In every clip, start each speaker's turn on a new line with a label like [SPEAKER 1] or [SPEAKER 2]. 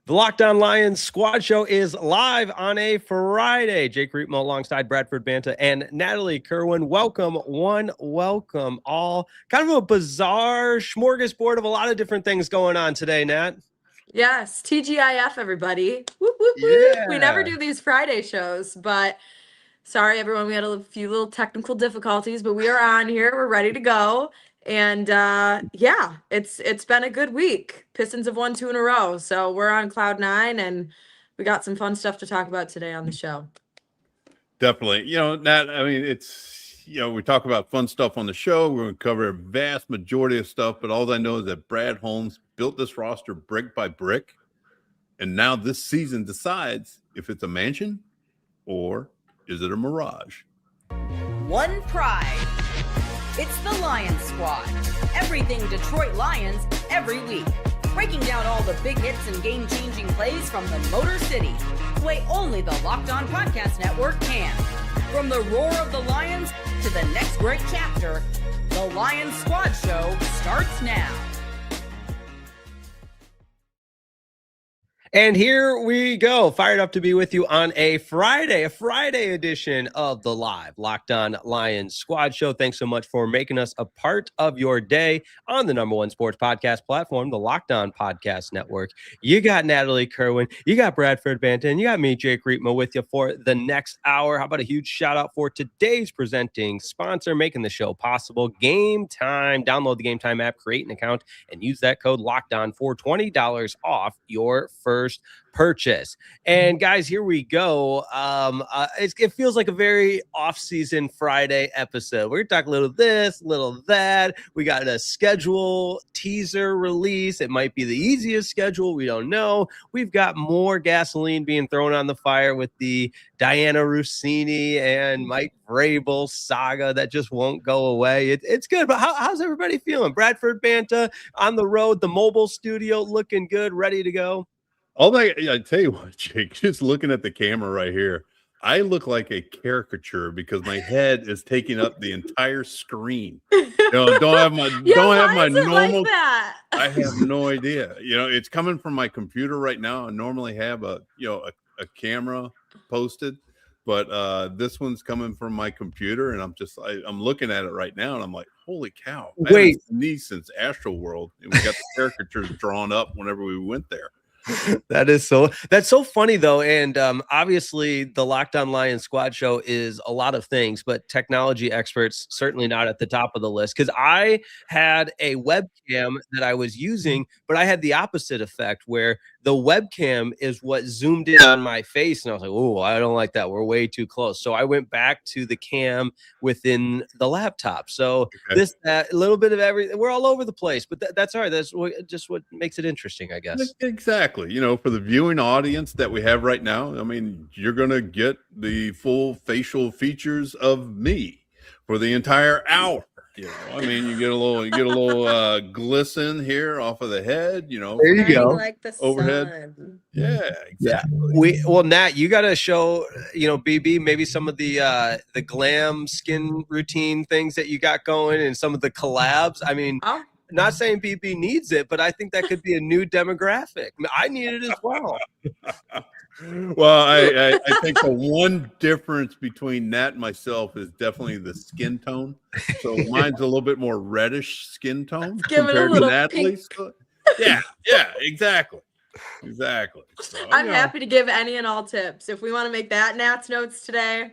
[SPEAKER 1] The Locked On Lions Squad Show is live on a Friday. Jake Riepma alongside Bradford Banta and Natalie Kerwin. Welcome all. Kind of a bizarre smorgasbord of a lot of different things going on today, Nat.
[SPEAKER 2] Yes, TGIF, everybody. Whoop, whoop, whoop. We never do these Friday shows, but sorry, everyone. We had a few little technical difficulties, but we are on here. We're ready to go. And yeah, it's been a good week. Pistons have won 2 in a row, so we're on cloud 9, and we got some fun stuff to talk about today on the show.
[SPEAKER 3] Definitely. Nat, I mean, we talk about fun stuff on the show. We're going to cover a vast majority of stuff, but all I know is that Brad Holmes built this roster brick by brick, and now this season decides if it's a mansion or is it a mirage.
[SPEAKER 4] One pride. It's the Lions Squad. Everything Detroit Lions every week. Breaking down all the big hits and game-changing plays from the Motor City. The way only the Locked On Podcast Network can. From the roar of the Lions to the next great chapter, the Lions Squad Show starts now.
[SPEAKER 1] And here we go. Fired up to be with you on a Friday edition of the live Locked On Lions Squad Show. Thanks so much for making us a part of your day on the #1 sports podcast platform, the Locked On Podcast Network. You got Natalie Kerwin, you got Bradford Banta, and you got me, Jake Riepma, with you for the next hour. How about a huge shout out for today's presenting sponsor, making the show possible, Game Time. Download the Game Time app, create an account, and use that code LOCKEDON for $20 off your first purchase. And guys, here we go. It feels like a very off-season Friday episode. We're talking a little this, a little that. We got a schedule teaser release. It might be the easiest schedule. We don't know. We've got more gasoline being thrown on the fire with the Diana Rossini and Mike Vrabel saga that just won't go away. It's good, but how's everybody feeling? Bradford Banta on the road, the mobile studio looking good, ready to go.
[SPEAKER 3] I tell you what, Jake, just looking at the camera right here, I look like a caricature because my head is taking up the entire screen. Don't have my normal.
[SPEAKER 2] Like that?
[SPEAKER 3] I have no idea. It's coming from my computer right now. I normally have a camera posted, but this one's coming from my computer, and I'm looking at it right now, and I'm like, holy cow!
[SPEAKER 1] Wait,
[SPEAKER 3] these since Astro World, and we got the caricatures drawn up whenever we went there.
[SPEAKER 1] That's so funny though. And obviously the Locked On Lions Squad Show is a lot of things, but technology experts certainly not at the top of the list, because I had a webcam that I was using, but I had the opposite effect where the webcam is what zoomed in on my face, and I was like, oh, I don't like that, we're way too close. So I went back to the cam within the laptop. So that a little bit of everything, we're all over the place, but that's all right. That's just what makes it interesting, I guess.
[SPEAKER 3] Exactly. For the viewing audience that we have right now, I mean, you're going to get the full facial features of me for the entire hour. I mean, you get a little glisten here off of the head,
[SPEAKER 1] There you go.
[SPEAKER 2] Like the
[SPEAKER 3] overhead.
[SPEAKER 2] Sun.
[SPEAKER 3] Yeah, exactly.
[SPEAKER 1] Nat, you got to show, BB, maybe some of the glam skin routine things that you got going and some of the collabs. I mean, not saying BB needs it, but I think that could be a new demographic. I need it as well.
[SPEAKER 3] Well, I think the one difference between Nat and myself is definitely the skin tone. So mine's a little bit more reddish skin tone compared to Natalie's. Yeah, exactly. So,
[SPEAKER 2] I'm happy to give any and all tips. If we want to make that Nat's notes today,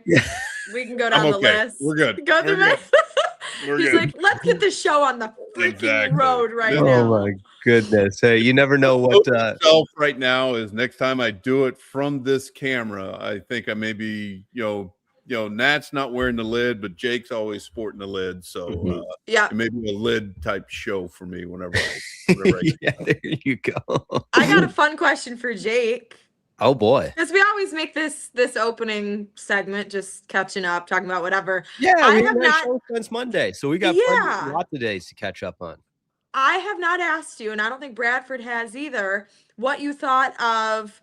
[SPEAKER 2] we can go down the list.
[SPEAKER 3] We're good.
[SPEAKER 2] Go through it. He's like, let's get this show on the freaking road right now.
[SPEAKER 1] Oh my goodness! Hey, you never know what.
[SPEAKER 3] Right now is next time I do it from this camera, I think I maybe Nat's not wearing the lid, but Jake's always sporting the lid, so it may be a lid type show for me whenever I
[SPEAKER 1] yeah, there you go.
[SPEAKER 2] I got a fun question for Jake.
[SPEAKER 1] Oh boy!
[SPEAKER 2] Because we always make this opening segment just catching up, talking about whatever.
[SPEAKER 1] Yeah, we have not show since Monday, so we got lots of days to catch up on.
[SPEAKER 2] I have not asked you, and I don't think Bradford has either, what you thought of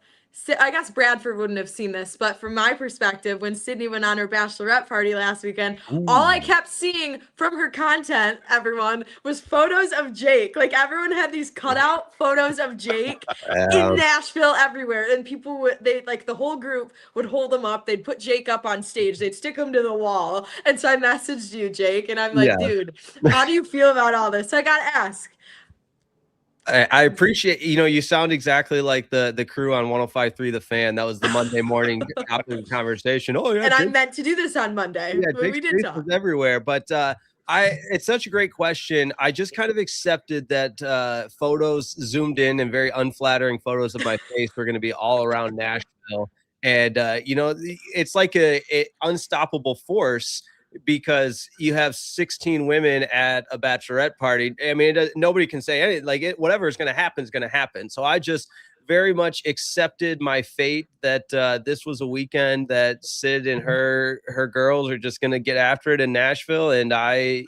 [SPEAKER 2] I guess Bradford wouldn't have seen this, but from my perspective, when Sydney went on her bachelorette party last weekend, all I kept seeing from her content, everyone, was photos of Jake. Like everyone had these cutout photos of Jake in Nashville everywhere, and people the whole group would hold him up. They'd put Jake up on stage. They'd stick him to the wall. And so I messaged you, Jake, and I'm like, dude, how do you feel about all this? So I gotta ask.
[SPEAKER 1] I appreciate, you sound exactly like the crew on 105.3 The Fan. That was the Monday morning topic of conversation. Oh yeah,
[SPEAKER 2] and I meant to do this on Monday.
[SPEAKER 1] Yeah,
[SPEAKER 2] but we did talk
[SPEAKER 1] everywhere. But it's such a great question. I just kind of accepted that photos zoomed in and very unflattering photos of my face were going to be all around Nashville, and it's like a unstoppable force. Because you have 16 women at a bachelorette party. I mean, nobody can say anything. Like whatever is going to happen is going to happen. So I just very much accepted my fate that this was a weekend that Sid and her girls are just going to get after it in Nashville. And I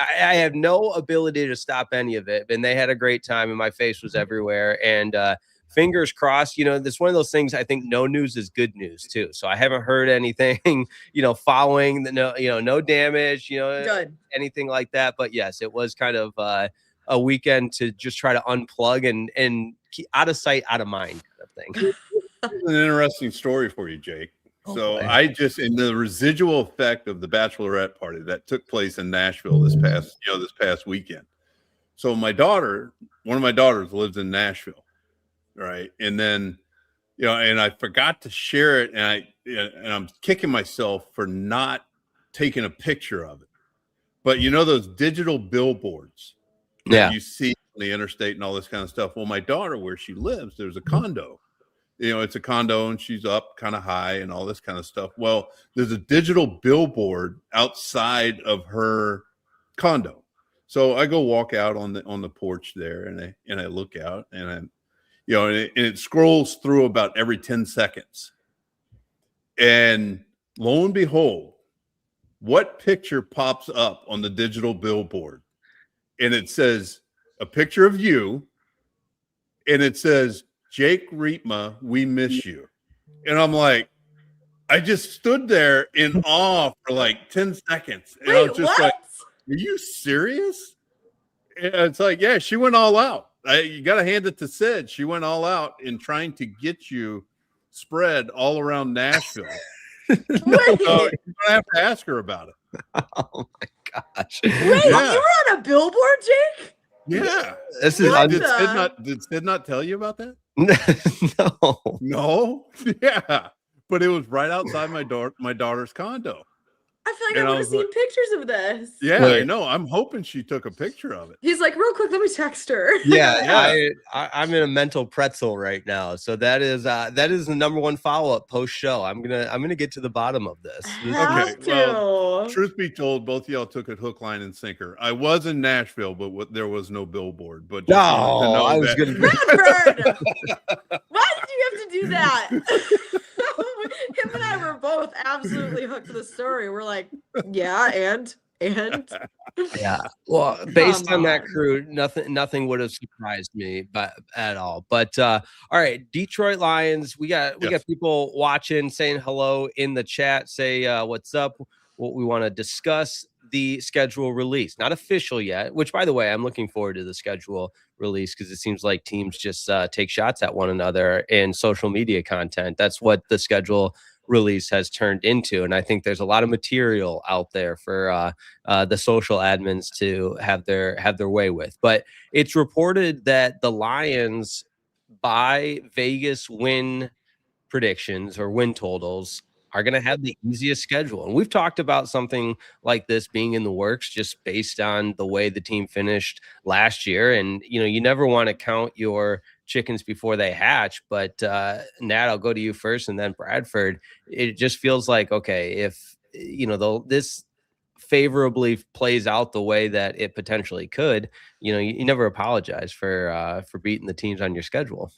[SPEAKER 1] have no ability to stop any of it. And they had a great time, and my face was everywhere. And fingers crossed, this one of those things. I think no news is good news too. So I haven't heard anything, following no damage,
[SPEAKER 2] good.
[SPEAKER 1] Anything like that. But yes, it was kind of a weekend to just try to unplug and keep out of sight, out of mind kind of thing.
[SPEAKER 3] An interesting story for you, Jake. So
[SPEAKER 1] boy.
[SPEAKER 3] I just, in the residual effect of the bachelorette party that took place in Nashville this past weekend. So one of my daughters lives in Nashville. Right. And then, and I forgot to share it, and I'm kicking myself for not taking a picture of it. But those digital billboards that you see on the interstate and all this kind of stuff. Well, my daughter, where she lives, there's a condo. It's a condo, and she's up kind of high and all this kind of stuff. Well, there's a digital billboard outside of her condo. So I go walk out on the porch there, and I look out, and it scrolls through about every 10 seconds. And lo and behold, what picture pops up on the digital billboard? And it says a picture of you, and it says, Jake Riepma, we miss you. And I'm like, I just stood there in awe for like 10 seconds. And I was just like, are you serious? And it's like, yeah, she went all out. You got to hand it to Sid. She went all out in trying to get you spread all around Nashville. So you have to ask her about it.
[SPEAKER 1] Oh my gosh!
[SPEAKER 2] Wait, you were on a billboard, Jake?
[SPEAKER 3] Yeah.
[SPEAKER 1] This is.
[SPEAKER 3] Did Sid not tell you about that?
[SPEAKER 1] No.
[SPEAKER 3] Yeah, but it was right outside my daughter's condo.
[SPEAKER 2] I feel like I would have seen pictures of this.
[SPEAKER 3] Yeah, I know. I'm hoping she took a picture of it.
[SPEAKER 2] He's like, real quick, let me text her.
[SPEAKER 1] Yeah, I'm in a mental pretzel right now. So that is the number one follow-up post-show. I'm gonna get to the bottom of this.
[SPEAKER 3] Okay. Well, truth be told, both of y'all took it hook, line, and sinker. I was in Nashville, but there was no billboard. But
[SPEAKER 1] no, I was gonna.
[SPEAKER 2] Bradford! Why did you have to do that? Him and I were both absolutely hooked to the story. We're like, yeah, and
[SPEAKER 1] yeah. Well, based on that crew, nothing would have surprised me, at all. But all right, Detroit Lions. We got people watching, saying hello in the chat. Say what's up. What we want to discuss the schedule release, not official yet. Which, by the way, I'm looking forward to the schedule release because it seems like teams just take shots at one another in social media content. That's what the schedule release has turned into, and I think there's a lot of material out there for the social admins to have their way with. But it's reported that the Lions, by Vegas win predictions or win totals, are going to have the easiest schedule. And we've talked about something like this being in the works just based on the way the team finished last year. And, you never want to count your chickens before they hatch. But Nat, I'll go to you first and then Bradford. It just feels like, okay, if, this favorably plays out the way that it potentially could, you never apologize for beating the teams on your schedule.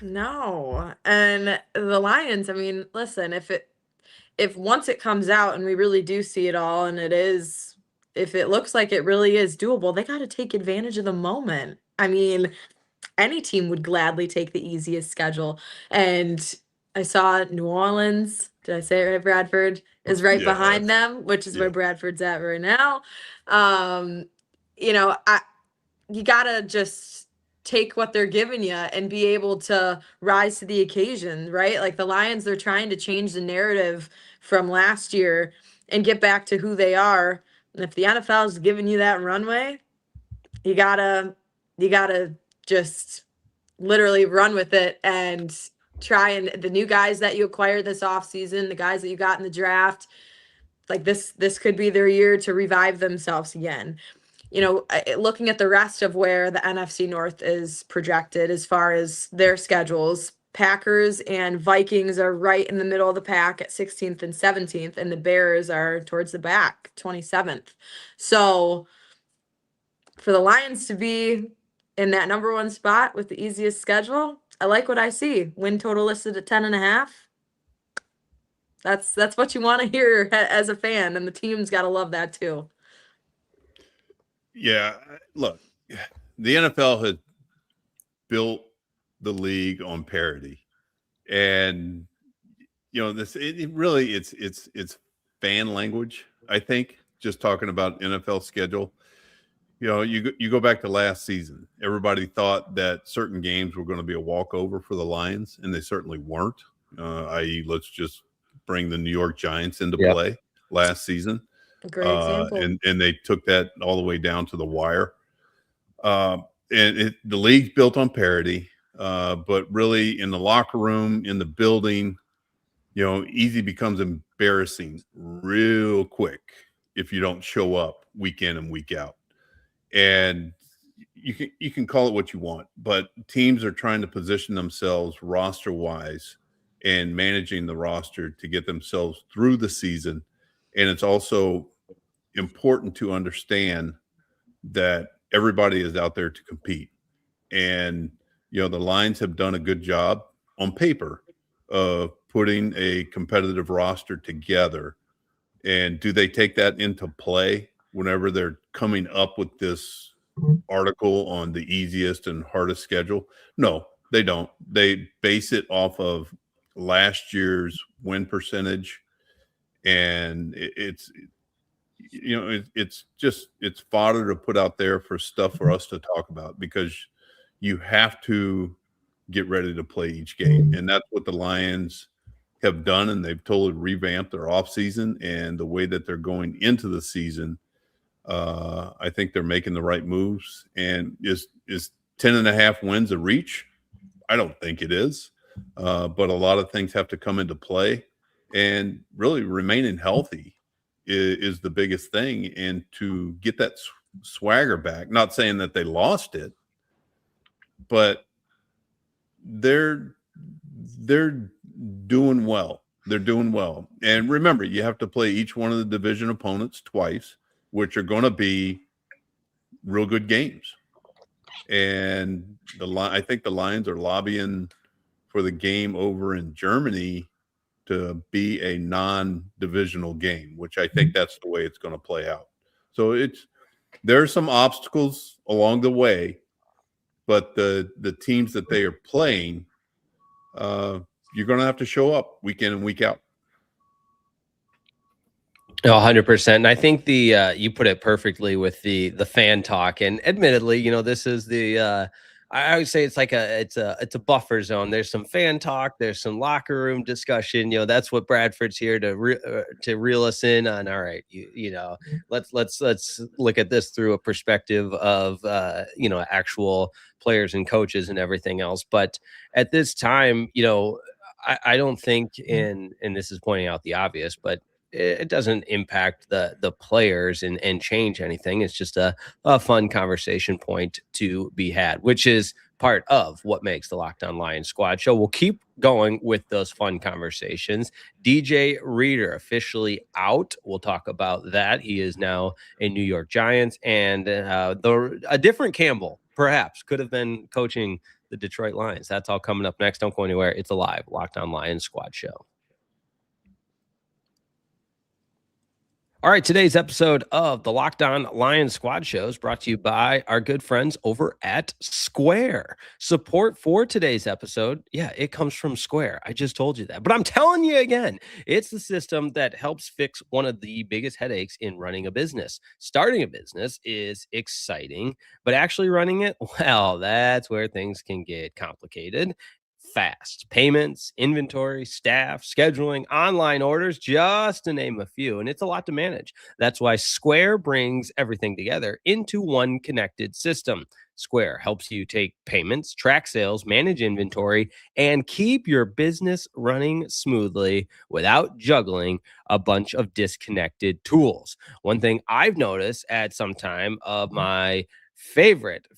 [SPEAKER 2] No. And the Lions, I mean, listen, if once it comes out and we really do see it all, and if it looks like it really is doable, they got to take advantage of the moment. I mean, any team would gladly take the easiest schedule. And I saw New Orleans, did I say it right? Bradford is right behind them, which is where Bradford's at right now. You know, you gotta just take what they're giving you and be able to rise to the occasion, right? Like the Lions, they're trying to change the narrative from last year and get back to who they are. And if the NFL is giving you that runway, you gotta just literally run with it and try. And the new guys that you acquired this offseason, the guys that you got in the draft, like this could be their year to revive themselves again. You know, looking at the rest of where the NFC North is projected as far as their schedules, Packers and Vikings are right in the middle of the pack at 16th and 17th, and the Bears are towards the back, 27th. So for the Lions to be in that number one spot with the easiest schedule, I like what I see. Win total listed at 10.5. That's what you want to hear as a fan, and the team's got to love that too.
[SPEAKER 3] Yeah, look, the NFL has built the league on parity, and you know this. It's fan language. I think just talking about NFL schedule. You know, you go back to last season. Everybody thought that certain games were going to be a walkover for the Lions, and they certainly weren't. I.e., let's just bring the New York Giants into play last season.
[SPEAKER 2] Great example.
[SPEAKER 3] And they took that all the way down to the wire. The league's built on parity, but really in the locker room, in the building, you know, easy becomes embarrassing real quick if you don't show up week in and week out. And you can call it what you want, but teams are trying to position themselves roster-wise and managing the roster to get themselves through the season. And it's also important to understand that everybody is out there to compete. And, you know, the Lions have done a good job on paper of putting a competitive roster together. And do they take that into play whenever they're coming up with this article on the easiest and hardest schedule? No, they don't. They base it off of last year's win percentage. And it's fodder to put out there for stuff for us to talk about, because you have to get ready to play each game. And that's what the Lions have done. And they've totally revamped their offseason and the way that they're going into the season. I think they're making the right moves. And is 10.5 wins a reach? I don't think it is. But a lot of things have to come into play, and really remaining healthy is the biggest thing. And to get that swagger back, not saying that they lost it, but they're doing well. They're doing well. And remember, you have to play each one of the division opponents twice, which are going to be real good games. And I think the Lions are lobbying for the game over in Germany to be a non-divisional game, which I think that's the way it's going to play out. So there are some obstacles along the way, but the teams that they are playing, you're going to have to show up week in and week out.
[SPEAKER 1] 100%. And I think you put it perfectly with the fan talk. And admittedly, you know, this is I would say it's like it's a buffer zone. There's some fan talk, there's some locker room discussion. You know, that's what Bradford's here to reel us in on. All right, you know, let's look at this through a perspective of you know, actual players and coaches and everything else. But at this time, you know, I don't think and this is pointing out the obvious, but it doesn't impact the players and change anything. It's just a fun conversation point to be had, which is part of what makes the Locked On Lions Squad show. We'll keep going with those fun conversations. DJ Reader officially out. We'll talk about that. He is now a New York Giants, and a different Campbell perhaps could have been coaching the Detroit Lions. That's all coming up next. Don't go anywhere. It's a live Locked On Lions Squad show. All right, today's episode of the Locked On Lions Squad Show is brought to you by our good friends over at Square. Support for today's episode, it comes from Square. I just told you that, but I'm telling you again, it's the system that helps fix one of the biggest headaches in running a business. Starting a business is exciting, but actually running it, well, that's where things can get complicated. Fast payments, inventory, staff, scheduling, online orders, just to name a few. And it's a lot to manage. That's why Square brings everything together into one connected system. Square helps you take payments, track sales, manage inventory, and keep your business running smoothly without juggling a bunch of disconnected tools. One thing I've noticed at some time of my favorite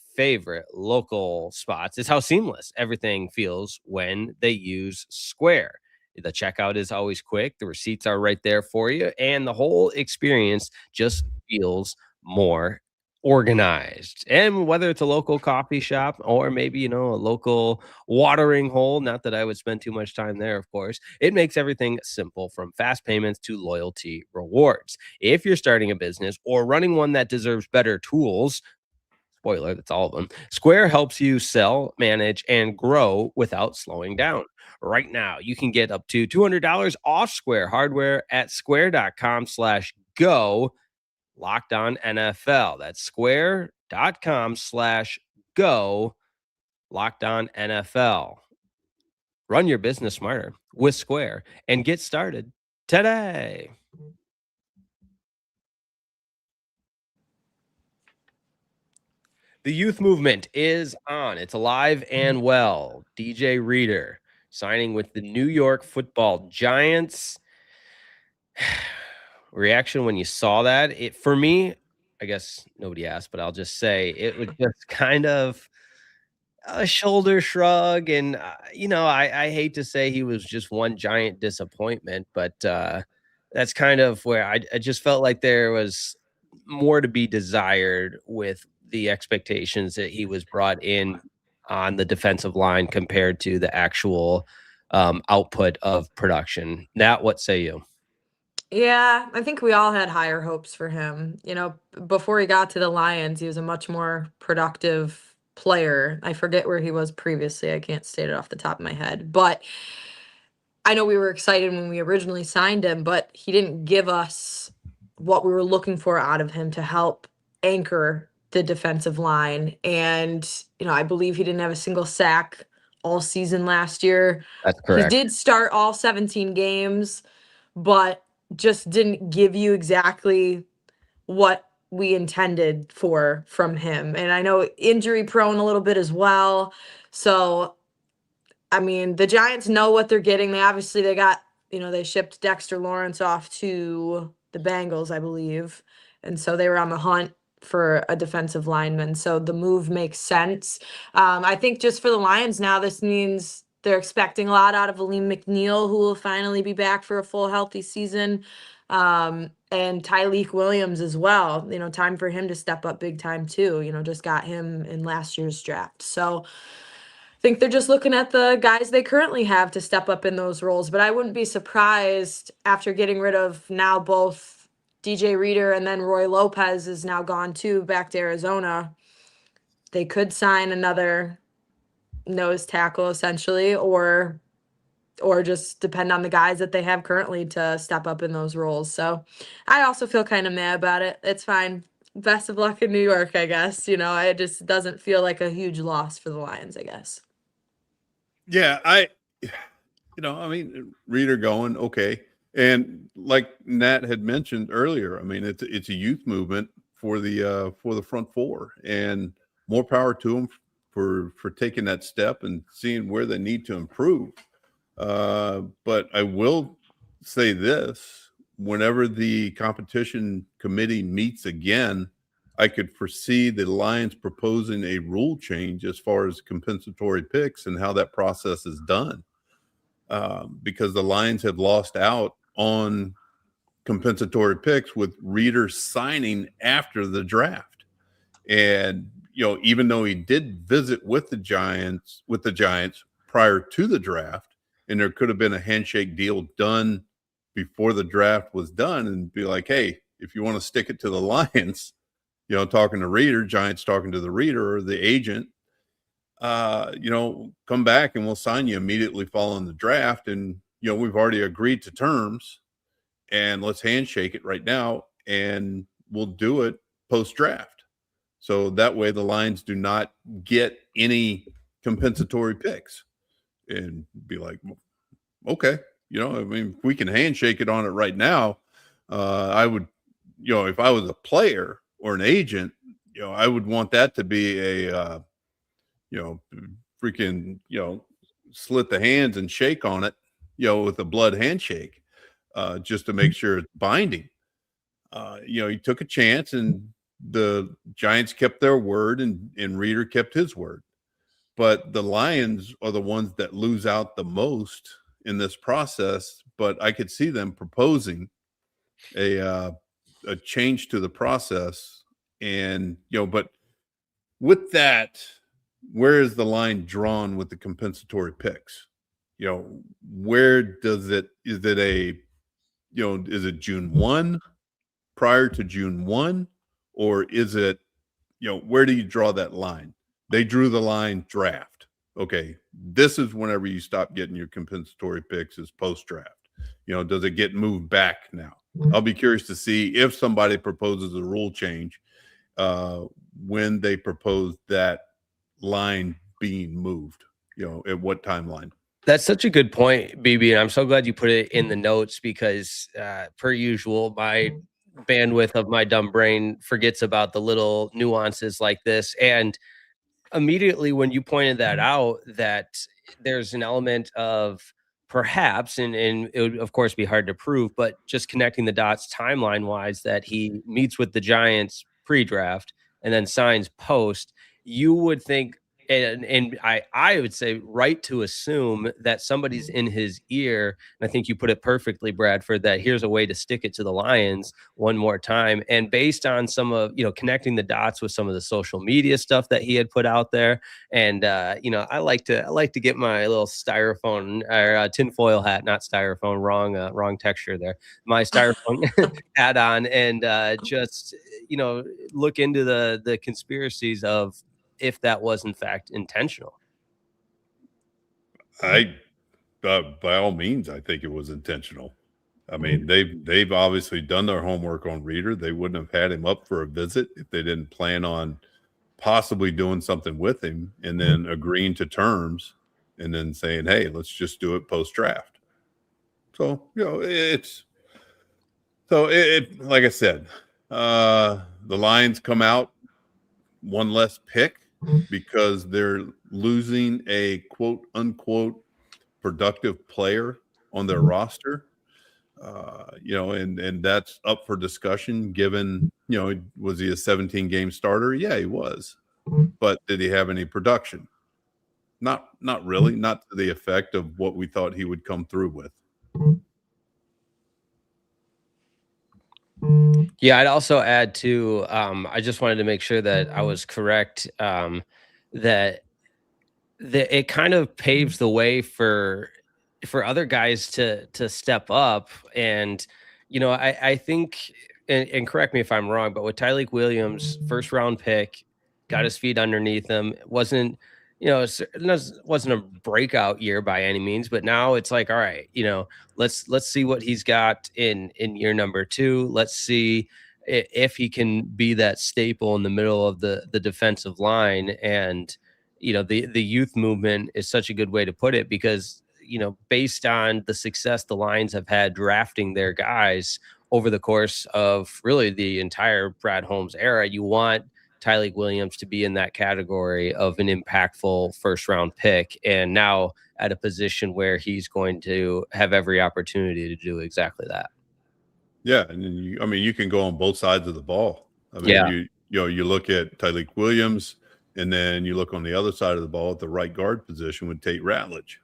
[SPEAKER 1] local spots is how seamless everything feels when they use Square. The checkout is always quick, the receipts are right there for you, and the whole experience just feels more organized. And whether it's a local coffee shop or maybe, a local watering hole, not that I would spend too much time there, of course, it makes everything simple from fast payments to loyalty rewards. If you're starting a business or running one that deserves better tools, spoiler, that's all of them, Square helps you sell, manage, and grow without slowing down. Right now, you can get up to $200 off Square hardware at square.com/go locked on NFL. That's square.com/go locked on NFL. Run your business smarter with Square and get started today. The youth movement is on. It's alive and well. DJ Reader signing with the New York Football Giants. Reaction when you saw that? For me, I guess nobody asked, but I'll just say it was just kind of a shoulder shrug. And, I hate to say he was just one giant disappointment, but that's kind of where I just felt like there was more to be desired with the expectations that he was brought in on the defensive line compared to the actual output of production. Nat, what say you?
[SPEAKER 2] Yeah, I think we all had higher hopes for him. Before he got to the Lions, he was a much more productive player. I forget where he was previously. I can't state it off the top of my head, but I know we were excited when we originally signed him, but he didn't give us what we were looking for out of him to help anchor the defensive line. And, I believe he didn't have a single sack all season last year.
[SPEAKER 1] That's correct.
[SPEAKER 2] He did start all 17 games, but just didn't give you exactly what we intended from him. And I know injury prone a little bit as well. So, I mean, the Giants know what they're getting. They got, they shipped Dexter Lawrence off to the Bengals, I believe. And so they were on the hunt for a defensive lineman. So the move makes sense. I think just for the Lions now, this means they're expecting a lot out of Aleem McNeil, who will finally be back for a full healthy season. And Tyleek Williams as well. Time for him to step up big time too. Just got him in last year's draft. So I think they're just looking at the guys they currently have to step up in those roles. But I wouldn't be surprised after getting rid of now both DJ Reader and then Roy Lopez is now gone too, back to Arizona. They could sign another nose tackle essentially, or just depend on the guys that they have currently to step up in those roles. So I also feel kind of mad about it. It's fine. Best of luck in New York, I guess. It just doesn't feel like a huge loss for the Lions, I guess.
[SPEAKER 3] Yeah, Reader going, okay. And like Nat had mentioned earlier, it's a youth movement for the front four, and more power to them for taking that step and seeing where they need to improve. But I will say this: whenever the competition committee meets again, I could foresee the Lions proposing a rule change as far as compensatory picks and how that process is done. Because the Lions have lost out on compensatory picks with Reader signing after the draft. And, even though he did visit with the Giants prior to the draft, and there could have been a handshake deal done before the draft was done and be like, hey, if you want to stick it to the Lions, talking to Reader, Giants talking to the Reader or the agent, come back and we'll sign you immediately following the draft. And, we've already agreed to terms, and let's handshake it right now, and we'll do it post-draft. So that way the Lions do not get any compensatory picks. And be like, okay, if we can handshake it on it right now, I would, if I was a player or an agent, I would want that to be a, freaking, slit the hands and shake on it, with a blood handshake, just to make sure it's binding. He took a chance, and the Giants kept their word, and Reader kept his word. But the Lions are the ones that lose out the most in this process. But I could see them proposing a change to the process. And, but with that, where is the line drawn with the compensatory picks? Where does it, is it June 1, prior to June 1? Or is it, where do you draw that line? They drew the line draft. Okay, this is whenever you stop getting your compensatory picks is post-draft. Does it get moved back now? I'll be curious to see if somebody proposes a rule change when they propose that line being moved, at what timeline.
[SPEAKER 1] That's such a good point, BB, and I'm so glad you put it in the notes because, per usual, my bandwidth of my dumb brain forgets about the little nuances like this. And immediately when you pointed that out, that there's an element of perhaps, and it would of course be hard to prove, but just connecting the dots timeline wise, that he meets with the Giants pre-draft and then signs post, you would think, and I would say right to assume that somebody's in his ear. And I think you put it perfectly, Bradford, that here's a way to stick it to the Lions one more time. And based on some of, connecting the dots with some of the social media stuff that he had put out there. And, I like to get my little styrofoam or tinfoil hat, not styrofoam, wrong texture there, my styrofoam hat on, and just, look into the conspiracies of, if that was in fact intentional.
[SPEAKER 3] By all means, I think it was intentional. I mean, they've obviously done their homework on Reader. They wouldn't have had him up for a visit if they didn't plan on possibly doing something with him and then agreeing to terms and then saying, hey, let's just do it post-draft. So, like I said, the Lions come out one less pick because they're losing a quote unquote productive player on their roster. And that's up for discussion given, was he a 17 game starter? Yeah, he was. But did he have any production? Not really, not to the effect of what we thought he would come through with.
[SPEAKER 1] Yeah, I'd also add to, I just wanted to make sure that I was correct, that it kind of paves the way for other guys to step up. And, I think, and correct me if I'm wrong, but with Tyleik Williams, first round pick, got his feet underneath him, wasn't a breakout year by any means, but now it's like, all right, let's see what he's got in year number 2. Let's see if he can be that staple in the middle of the defensive line. And, the youth movement is such a good way to put it because, based on the success the Lions have had drafting their guys over the course of really the entire Brad Holmes era, you want Tyleik Williams to be in that category of an impactful first round pick, and now at a position where he's going to have every opportunity to do exactly that.
[SPEAKER 3] Yeah, and then you can go on both sides of the ball. I mean, you look at Tyleik Williams, and then you look on the other side of the ball at the right guard position with Tate Ratledge,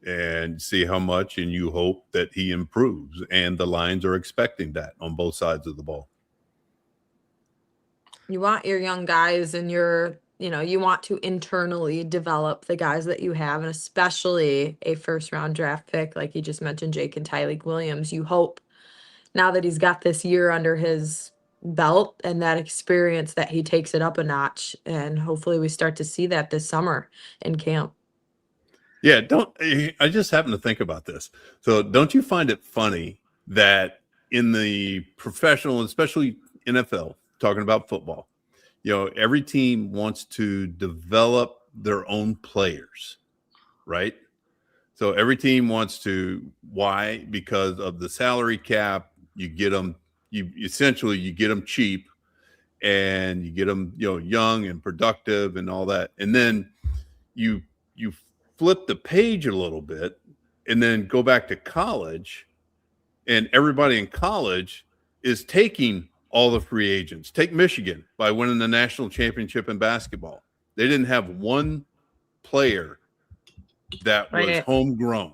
[SPEAKER 3] and see how much, and you hope that he improves. And the Lions are expecting that on both sides of the ball.
[SPEAKER 2] You want your young guys and you want to internally develop the guys that you have, and especially a first round draft pick, like you just mentioned, Jake and Tyleik Williams. You hope now that he's got this year under his belt and that experience, that he takes it up a notch. And hopefully we start to see that this summer in camp.
[SPEAKER 3] Yeah, I just happen to think about this. So don't you find it funny that in the professional, especially NFL, talking about football, every team wants to develop their own players, right? So every team wants to. Why? Because of the salary cap. You get them. You get them cheap, and you get them, young and productive and all that. And then you flip the page a little bit, and then go back to college, and everybody in college is taking all the free agents. Take Michigan by winning the national championship in basketball. They didn't have one player that was homegrown.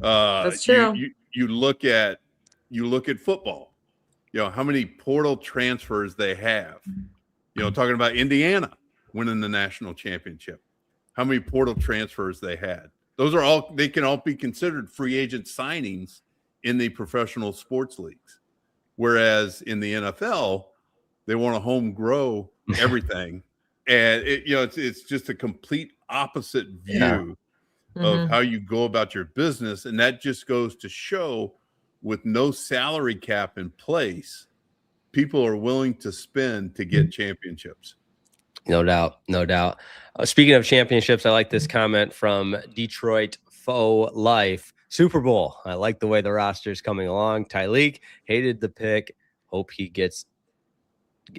[SPEAKER 2] That's true.
[SPEAKER 3] You look at football. How many portal transfers they have. Talking about Indiana winning the national championship. How many portal transfers they had. They can all be considered free agent signings in the professional sports leagues. Whereas in the NFL, they want to home grow everything. And it's just a complete opposite view of how you go about your business. And that just goes to show, with no salary cap in place, people are willing to spend to get championships.
[SPEAKER 1] No doubt. Speaking of championships, I like this comment from Detroit Faux Life. Super Bowl. I like the way the roster is coming along. Tyleek hated the pick. Hope he gets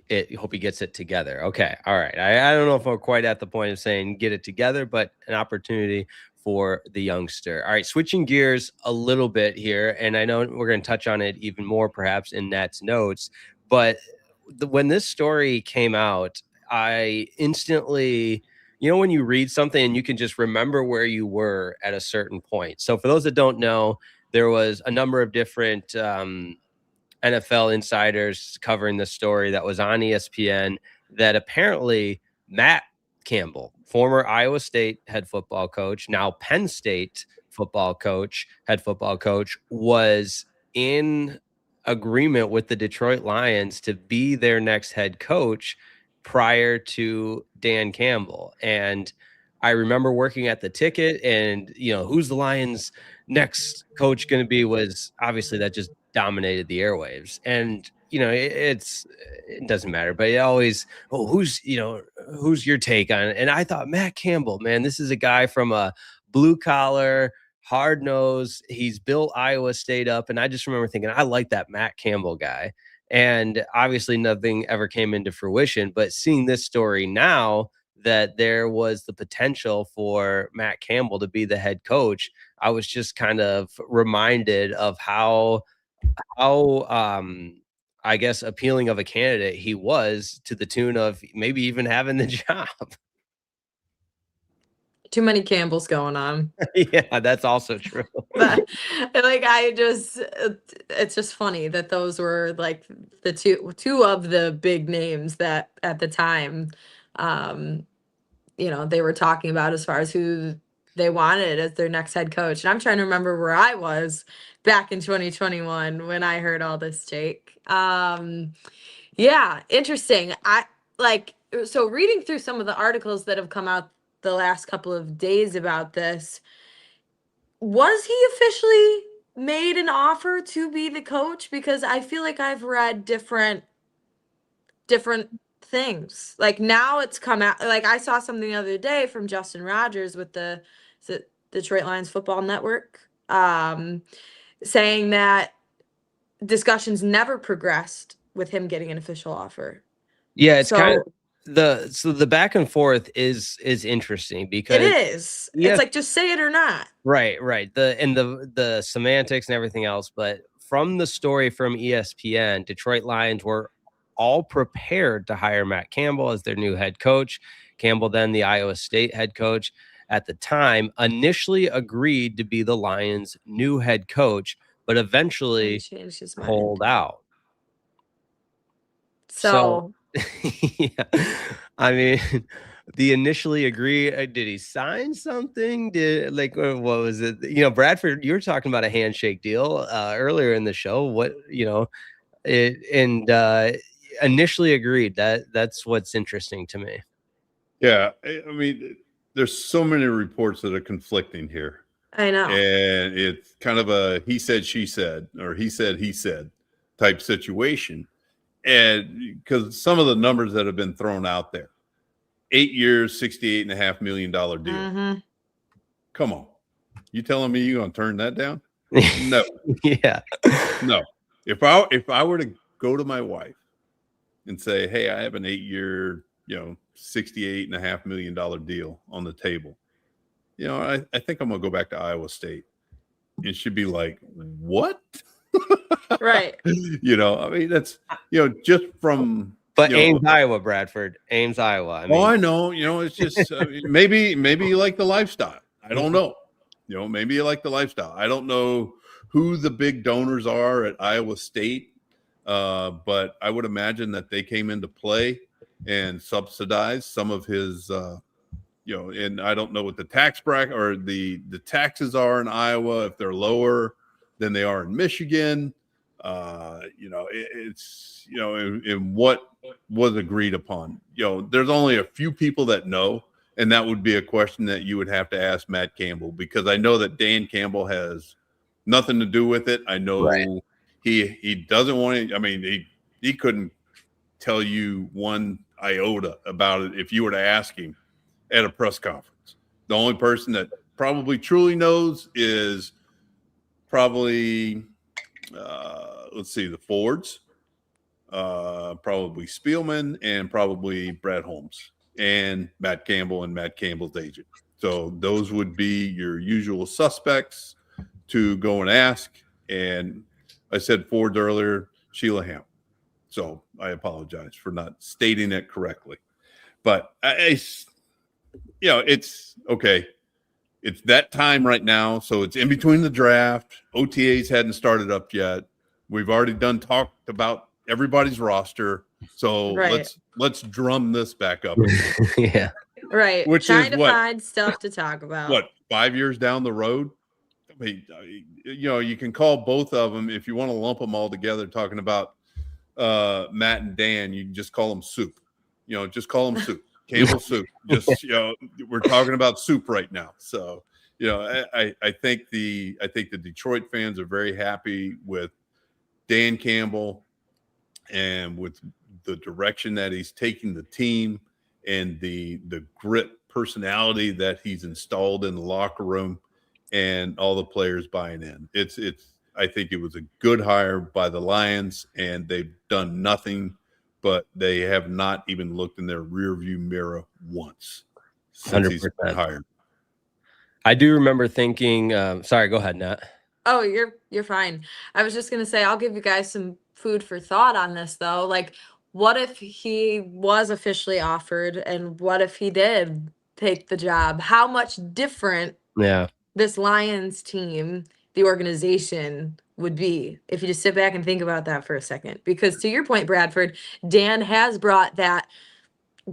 [SPEAKER 1] it together. Okay. All right. I don't know if we're quite at the point of saying get it together, but an opportunity for the youngster. All right. Switching gears a little bit here. And I know we're going to touch on it even more perhaps in Nat's notes, but when this story came out, I instantly, when you read something and you can just remember where you were at a certain point. So for those that don't know, there was a number of different NFL insiders covering the story that was on ESPN that apparently Matt Campbell, former Iowa State head football coach, now Penn State head football coach, was in agreement with the Detroit Lions to be their next head coach prior to Dan Campbell. And I remember working at the Ticket, and who's the Lions next coach going to be was obviously that just dominated the airwaves. And it doesn't matter, but it always, who's your take on it? And I thought, Matt Campbell, man, this is a guy from a blue collar, hard nose. He's built Iowa State up. And I just remember thinking, I like that Matt Campbell guy. And obviously nothing ever came into fruition, but seeing this story now that there was the potential for Matt Campbell to be the head coach, I was just kind of reminded of how I guess appealing of a candidate he was, to the tune of maybe even having the job.
[SPEAKER 2] Too many Campbells going on.
[SPEAKER 1] Yeah, that's also true.
[SPEAKER 2] But it's just funny that those were like the two of the big names that at the time, they were talking about as far as who they wanted as their next head coach. And I'm trying to remember where I was back in 2021 when I heard all this, Jake. Yeah, interesting. So reading through some of the articles that have come out the last couple of days about this, was he officially made an offer to be the coach? Because I feel like I've read different things. Like now it's come out, like I saw something the other day from Justin Rogers with the Detroit Lions Football Network, saying that discussions never progressed with him getting an official offer.
[SPEAKER 1] Yeah, it's kind of the back and forth is interesting because
[SPEAKER 2] it is. Yeah. It's like, just say it or not.
[SPEAKER 1] Right. The semantics and everything else. But from the story from ESPN, Detroit Lions were all prepared to hire Matt Campbell as their new head coach. Campbell, then the Iowa State head coach at the time, initially agreed to be the Lions' new head coach, but eventually pulled out.
[SPEAKER 2] So
[SPEAKER 1] yeah, I mean, the initially agree. Did he sign something? What was it? Bradford, you were talking about a handshake deal earlier in the show. What, initially agreed. That's what's interesting to me.
[SPEAKER 3] Yeah. I mean, there's so many reports that are conflicting here.
[SPEAKER 2] I know.
[SPEAKER 3] And it's kind of a he said, she said, or he said type situation. And because some of the numbers that have been thrown out there, 8 years, $68.5 million deal.
[SPEAKER 2] Mm-hmm.
[SPEAKER 3] Come on. You telling me you're going to turn that down? No.
[SPEAKER 1] Yeah.
[SPEAKER 3] No. If I were to go to my wife and say, hey, I have an 8-year, $68.5 million deal on the table, I think I'm going to go back to Iowa State. And she'd be like, what?
[SPEAKER 2] Right.
[SPEAKER 3] I mean, that's, just from.
[SPEAKER 1] But Ames, Iowa, Bradford. Ames, Iowa.
[SPEAKER 3] I know. It's just maybe you like the lifestyle. I don't know. Maybe you like the lifestyle. I don't know who the big donors are at Iowa State, but I would imagine that they came into play and subsidized some of his, and I don't know what the tax bracket or the taxes are in Iowa, if they're lower than they are in Michigan. It's in what was agreed upon. There's only a few people that know, and that would be a question that you would have to ask Matt Campbell, because I know that Dan Campbell has nothing to do with it. I know he doesn't want to. I mean, he couldn't tell you one iota about it if you were to ask him at a press conference. The only person that probably truly knows is probably the Fords, probably Spielman, and probably Brad Holmes and Matt Campbell and Matt Campbell's agent. So those would be your usual suspects to go and ask. And I said Ford earlier, Sheila Ham. So I apologize for not stating it correctly. But it's okay. It's that time right now. So it's in between the draft. OTAs hadn't started up yet. We've already talked about everybody's roster. So let's drum this back up.
[SPEAKER 1] Yeah.
[SPEAKER 2] Right.
[SPEAKER 3] Which
[SPEAKER 2] trying
[SPEAKER 3] is
[SPEAKER 2] to find stuff to talk about.
[SPEAKER 3] What, 5 years down the road? I mean, you can call both of them if you want to lump them all together. Talking about Matt and Dan, you can just call them soup. Just call them soup. Campbell soup. Just we're talking about soup right now. So I think the Detroit fans are very happy with Dan Campbell and with the direction that he's taking the team and the grit personality that he's installed in the locker room, and all the players buying in. I think it was a good hire by the Lions, and they've done nothing, but they have not even looked in their rearview mirror once since
[SPEAKER 1] 100%.
[SPEAKER 3] he's been hired.
[SPEAKER 1] I do remember thinking, sorry, go ahead, Nat.
[SPEAKER 2] Oh, you're fine. I was just going to say, I'll give you guys some food for thought on this, though. Like, what if he was officially offered, and what if he did take the job? How much different this Lions team, the organization, would be if you just sit back and think about that for a second. Because to your point, Bradford, Dan has brought that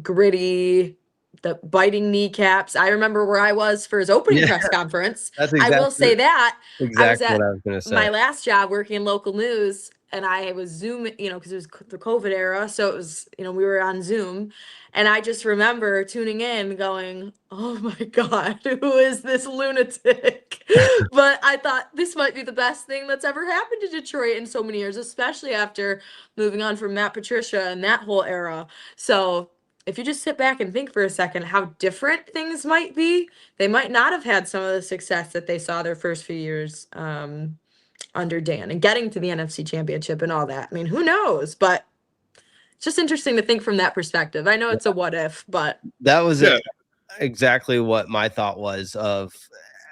[SPEAKER 2] gritty, the biting kneecaps. I remember where I was for his opening press conference. I will say that.
[SPEAKER 1] Exactly
[SPEAKER 2] what
[SPEAKER 1] I was going to say.
[SPEAKER 2] My last job working in local news, and I was Zoom, because it was the COVID era. So it was, we were on Zoom. And I just remember tuning in going, oh my God, who is this lunatic? But I thought this might be the best thing that's ever happened to Detroit in so many years, especially after moving on from Matt Patricia and that whole era. So if you just sit back and think for a second how different things might be, they might not have had some of the success that they saw their first few years under Dan and getting to the NFC Championship and all that. I mean, who knows? But it's just interesting to think from that perspective. I know it's a what if, but
[SPEAKER 1] that was exactly what my thought was. I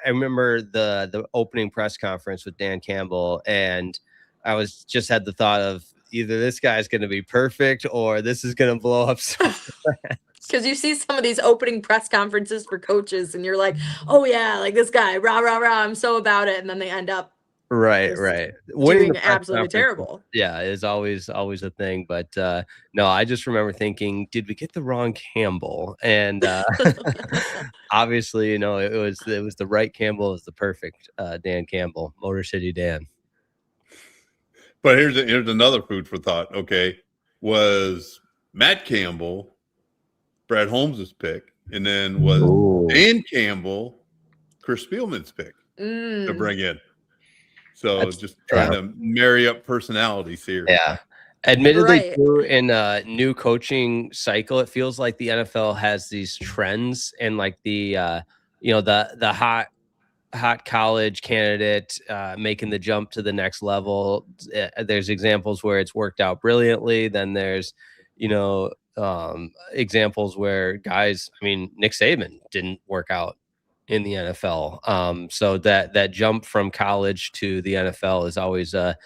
[SPEAKER 1] remember the opening press conference with Dan Campbell, and I just had the thought of either this guy's going to be perfect or this is going to blow up so fast.
[SPEAKER 2] Because you see some of these opening press conferences for coaches, and you're like, oh yeah, like this guy, rah, rah, rah, I'm so about it. And then they end up
[SPEAKER 1] Right. Winning
[SPEAKER 2] doing
[SPEAKER 1] the press
[SPEAKER 2] absolutely
[SPEAKER 1] conference,
[SPEAKER 2] terrible.
[SPEAKER 1] yeah, is always a thing. But no, I just remember thinking, did we get the wrong Campbell? And obviously, it was the right Campbell. It was the perfect Dan Campbell, Motor City Dan.
[SPEAKER 3] But here's another food for thought. Okay, was Matt Campbell Brad Holmes' pick, and then was Dan Campbell Chris Spielman's pick to bring in? So just trying to marry up personalities here.
[SPEAKER 1] Yeah. Admittedly,
[SPEAKER 2] Right.
[SPEAKER 1] too, in a new coaching cycle, it feels like the NFL has these trends and like the the hot college candidate making the jump to the next level. There's examples where it's worked out brilliantly. Then there's examples where guys, I mean, Nick Saban didn't work out in the NFL. So that jump from college to the NFL is always a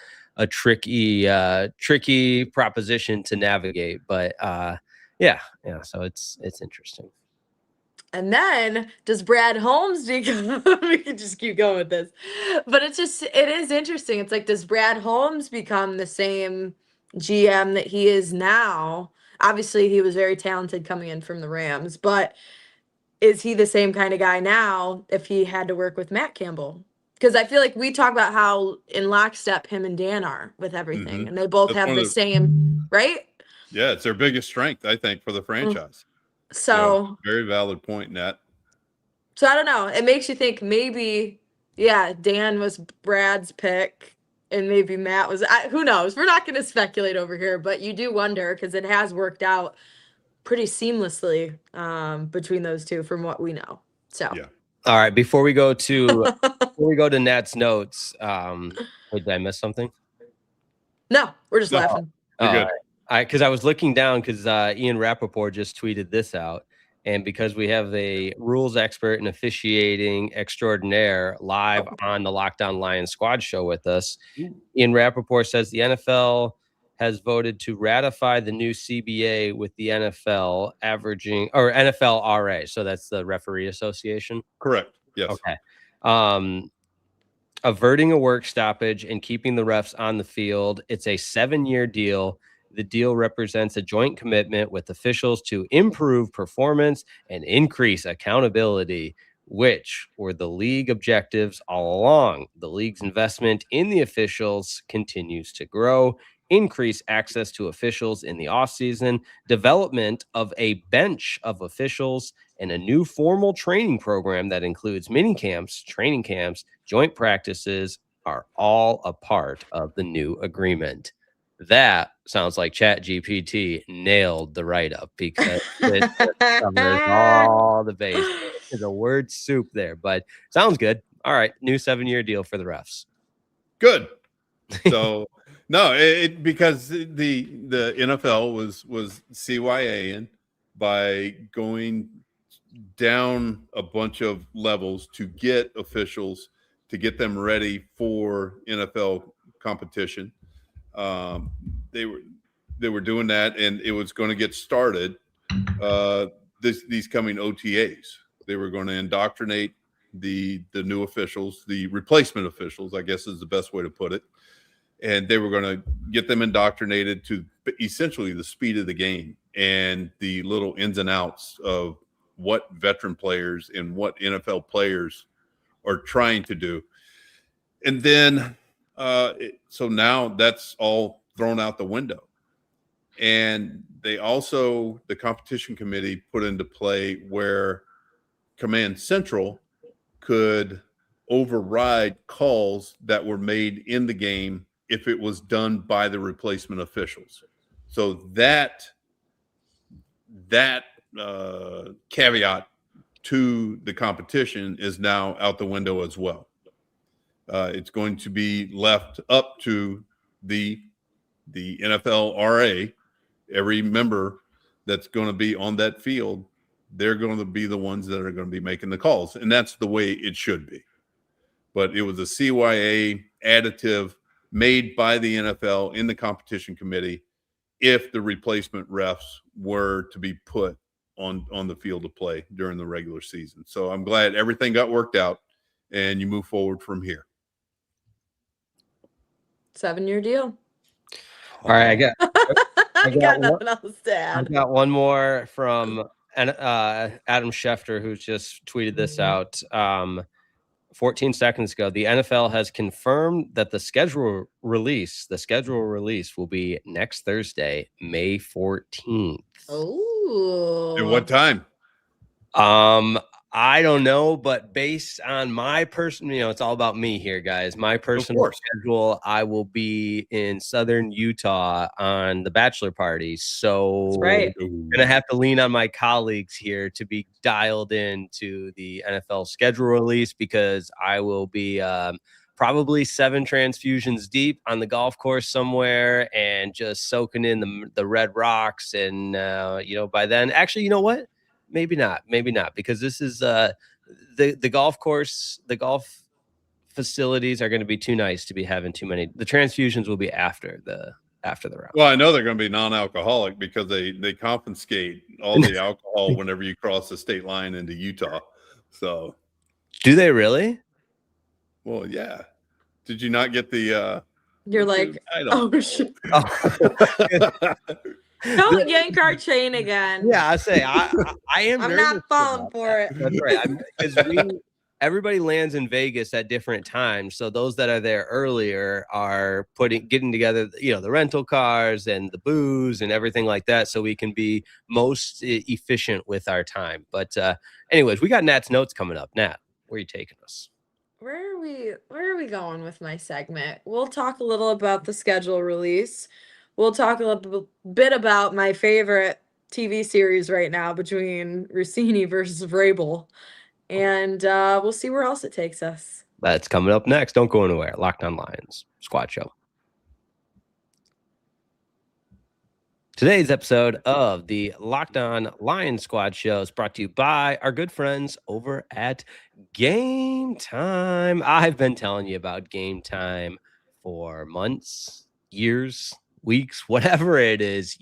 [SPEAKER 1] tricky proposition to navigate. But yeah. So it's interesting.
[SPEAKER 2] And then does Brad Holmes become, we can just keep going with this, but it is interesting. It's like, does Brad Holmes become the same GM that he is now? Obviously he was very talented coming in from the Rams, but is he the same kind of guy now if he had to work with Matt Campbell? Because I feel like we talk about how in lockstep him and Dan are with everything, and they both have the same, right?
[SPEAKER 3] Yeah, it's their biggest strength, I think, for the franchise.
[SPEAKER 2] So
[SPEAKER 3] very valid point, Nat.
[SPEAKER 2] So I don't know. It makes you think maybe, yeah, Dan was Brad's pick and maybe Matt was, who knows? We're not going to speculate over here, but you do wonder because it has worked out pretty seamlessly between those two from what we know. So,
[SPEAKER 3] yeah.
[SPEAKER 1] All right. Before we go to Nat's notes, wait, did I miss something?
[SPEAKER 2] No, we're just laughing.
[SPEAKER 3] You're good.
[SPEAKER 1] Because I was looking down because Ian Rappaport just tweeted this out. And because we have a rules expert and officiating extraordinaire live on the Lockdown Lions squad show with us, Ian Rappaport says the NFL has voted to ratify the new CBA with the NFL averaging, or NFLRA. So that's the Referee Association.
[SPEAKER 3] Correct. Yes.
[SPEAKER 1] Okay. Averting a work stoppage and keeping the refs on the field. It's a 7-year deal. The deal represents a joint commitment with officials to improve performance and increase accountability, which were the league objectives all along. The league's investment in the officials continues to grow. Increase access to officials in the offseason, development of a bench of officials, and a new formal training program that includes mini camps, training camps, joint practices are all a part of the new agreement. That sounds like ChatGPT nailed the write-up because it covers all the bases. There's a word soup there, but sounds good. All right, new 7-year deal for the refs.
[SPEAKER 3] Good. So no, because the NFL was CYA-ing by going down a bunch of levels to get officials to get them ready for NFL competition. They were doing that, and it was going to get started. These coming OTAs, they were going to indoctrinate the new officials, the replacement officials, I guess is the best way to put it, and they were going to get them indoctrinated to essentially the speed of the game and the little ins and outs of what veteran players and what NFL players are trying to do, and then. So now that's all thrown out the window. And they also, the competition committee put into play where Command Central could override calls that were made in the game if it was done by the replacement officials. So that caveat to the competition is now out the window as well. It's going to be left up to the NFLRA. Every member that's going to be on that field, they're going to be the ones that are going to be making the calls, and that's the way it should be. But it was a CYA additive made by the NFL in the competition committee if the replacement refs were to be put on the field of play during the regular season. So I'm glad everything got worked out and you move forward from here.
[SPEAKER 2] 7-year deal.
[SPEAKER 1] All right, I got
[SPEAKER 2] nothing else to
[SPEAKER 1] I
[SPEAKER 2] add.
[SPEAKER 1] got one more from Adam Schefter, who just tweeted this out 14 seconds ago. The NFL has confirmed that the schedule release will be next Thursday, May 14th.
[SPEAKER 2] Oh.
[SPEAKER 3] At what time?
[SPEAKER 1] I don't know, but based on my personal, it's all about me here, guys. My personal schedule, I will be in southern Utah on the bachelor party. So
[SPEAKER 2] that's right.
[SPEAKER 1] I'm going to have to lean on my colleagues here to be dialed into the NFL schedule release, because I will be probably 7 transfusions deep on the golf course somewhere and just soaking in the red rocks. And, by then, actually, you know what? Maybe not, because this is the golf course, the golf facilities are going to be too nice to be having too many. The transfusions will be after the round.
[SPEAKER 3] Well, I know they're going to be non-alcoholic because they confiscate all the alcohol whenever you cross the state line into Utah. So,
[SPEAKER 1] do they really?
[SPEAKER 3] Well, yeah. Did you not get the?
[SPEAKER 2] You're like, oh shit. Don't yank our chain again.
[SPEAKER 1] Yeah, I say I am.
[SPEAKER 2] I'm not falling for it.
[SPEAKER 1] That's right. Because everybody lands in Vegas at different times, so those that are there earlier are getting together, the rental cars and the booze and everything like that, so we can be most efficient with our time. But anyways, we got Nat's notes coming up. Nat, where are you taking us?
[SPEAKER 2] Where are we going with my segment? We'll talk a little about the schedule release. We'll talk a little bit about my favorite TV series right now between Rossini versus Vrabel. And we'll see where else it takes us.
[SPEAKER 1] That's coming up next. Don't go anywhere. Locked On Lions Squad Show. Today's episode of the Locked On Lions Squad Show is brought to you by our good friends over at Game Time. I've been telling you about Game Time for months, years, weeks, whatever it is.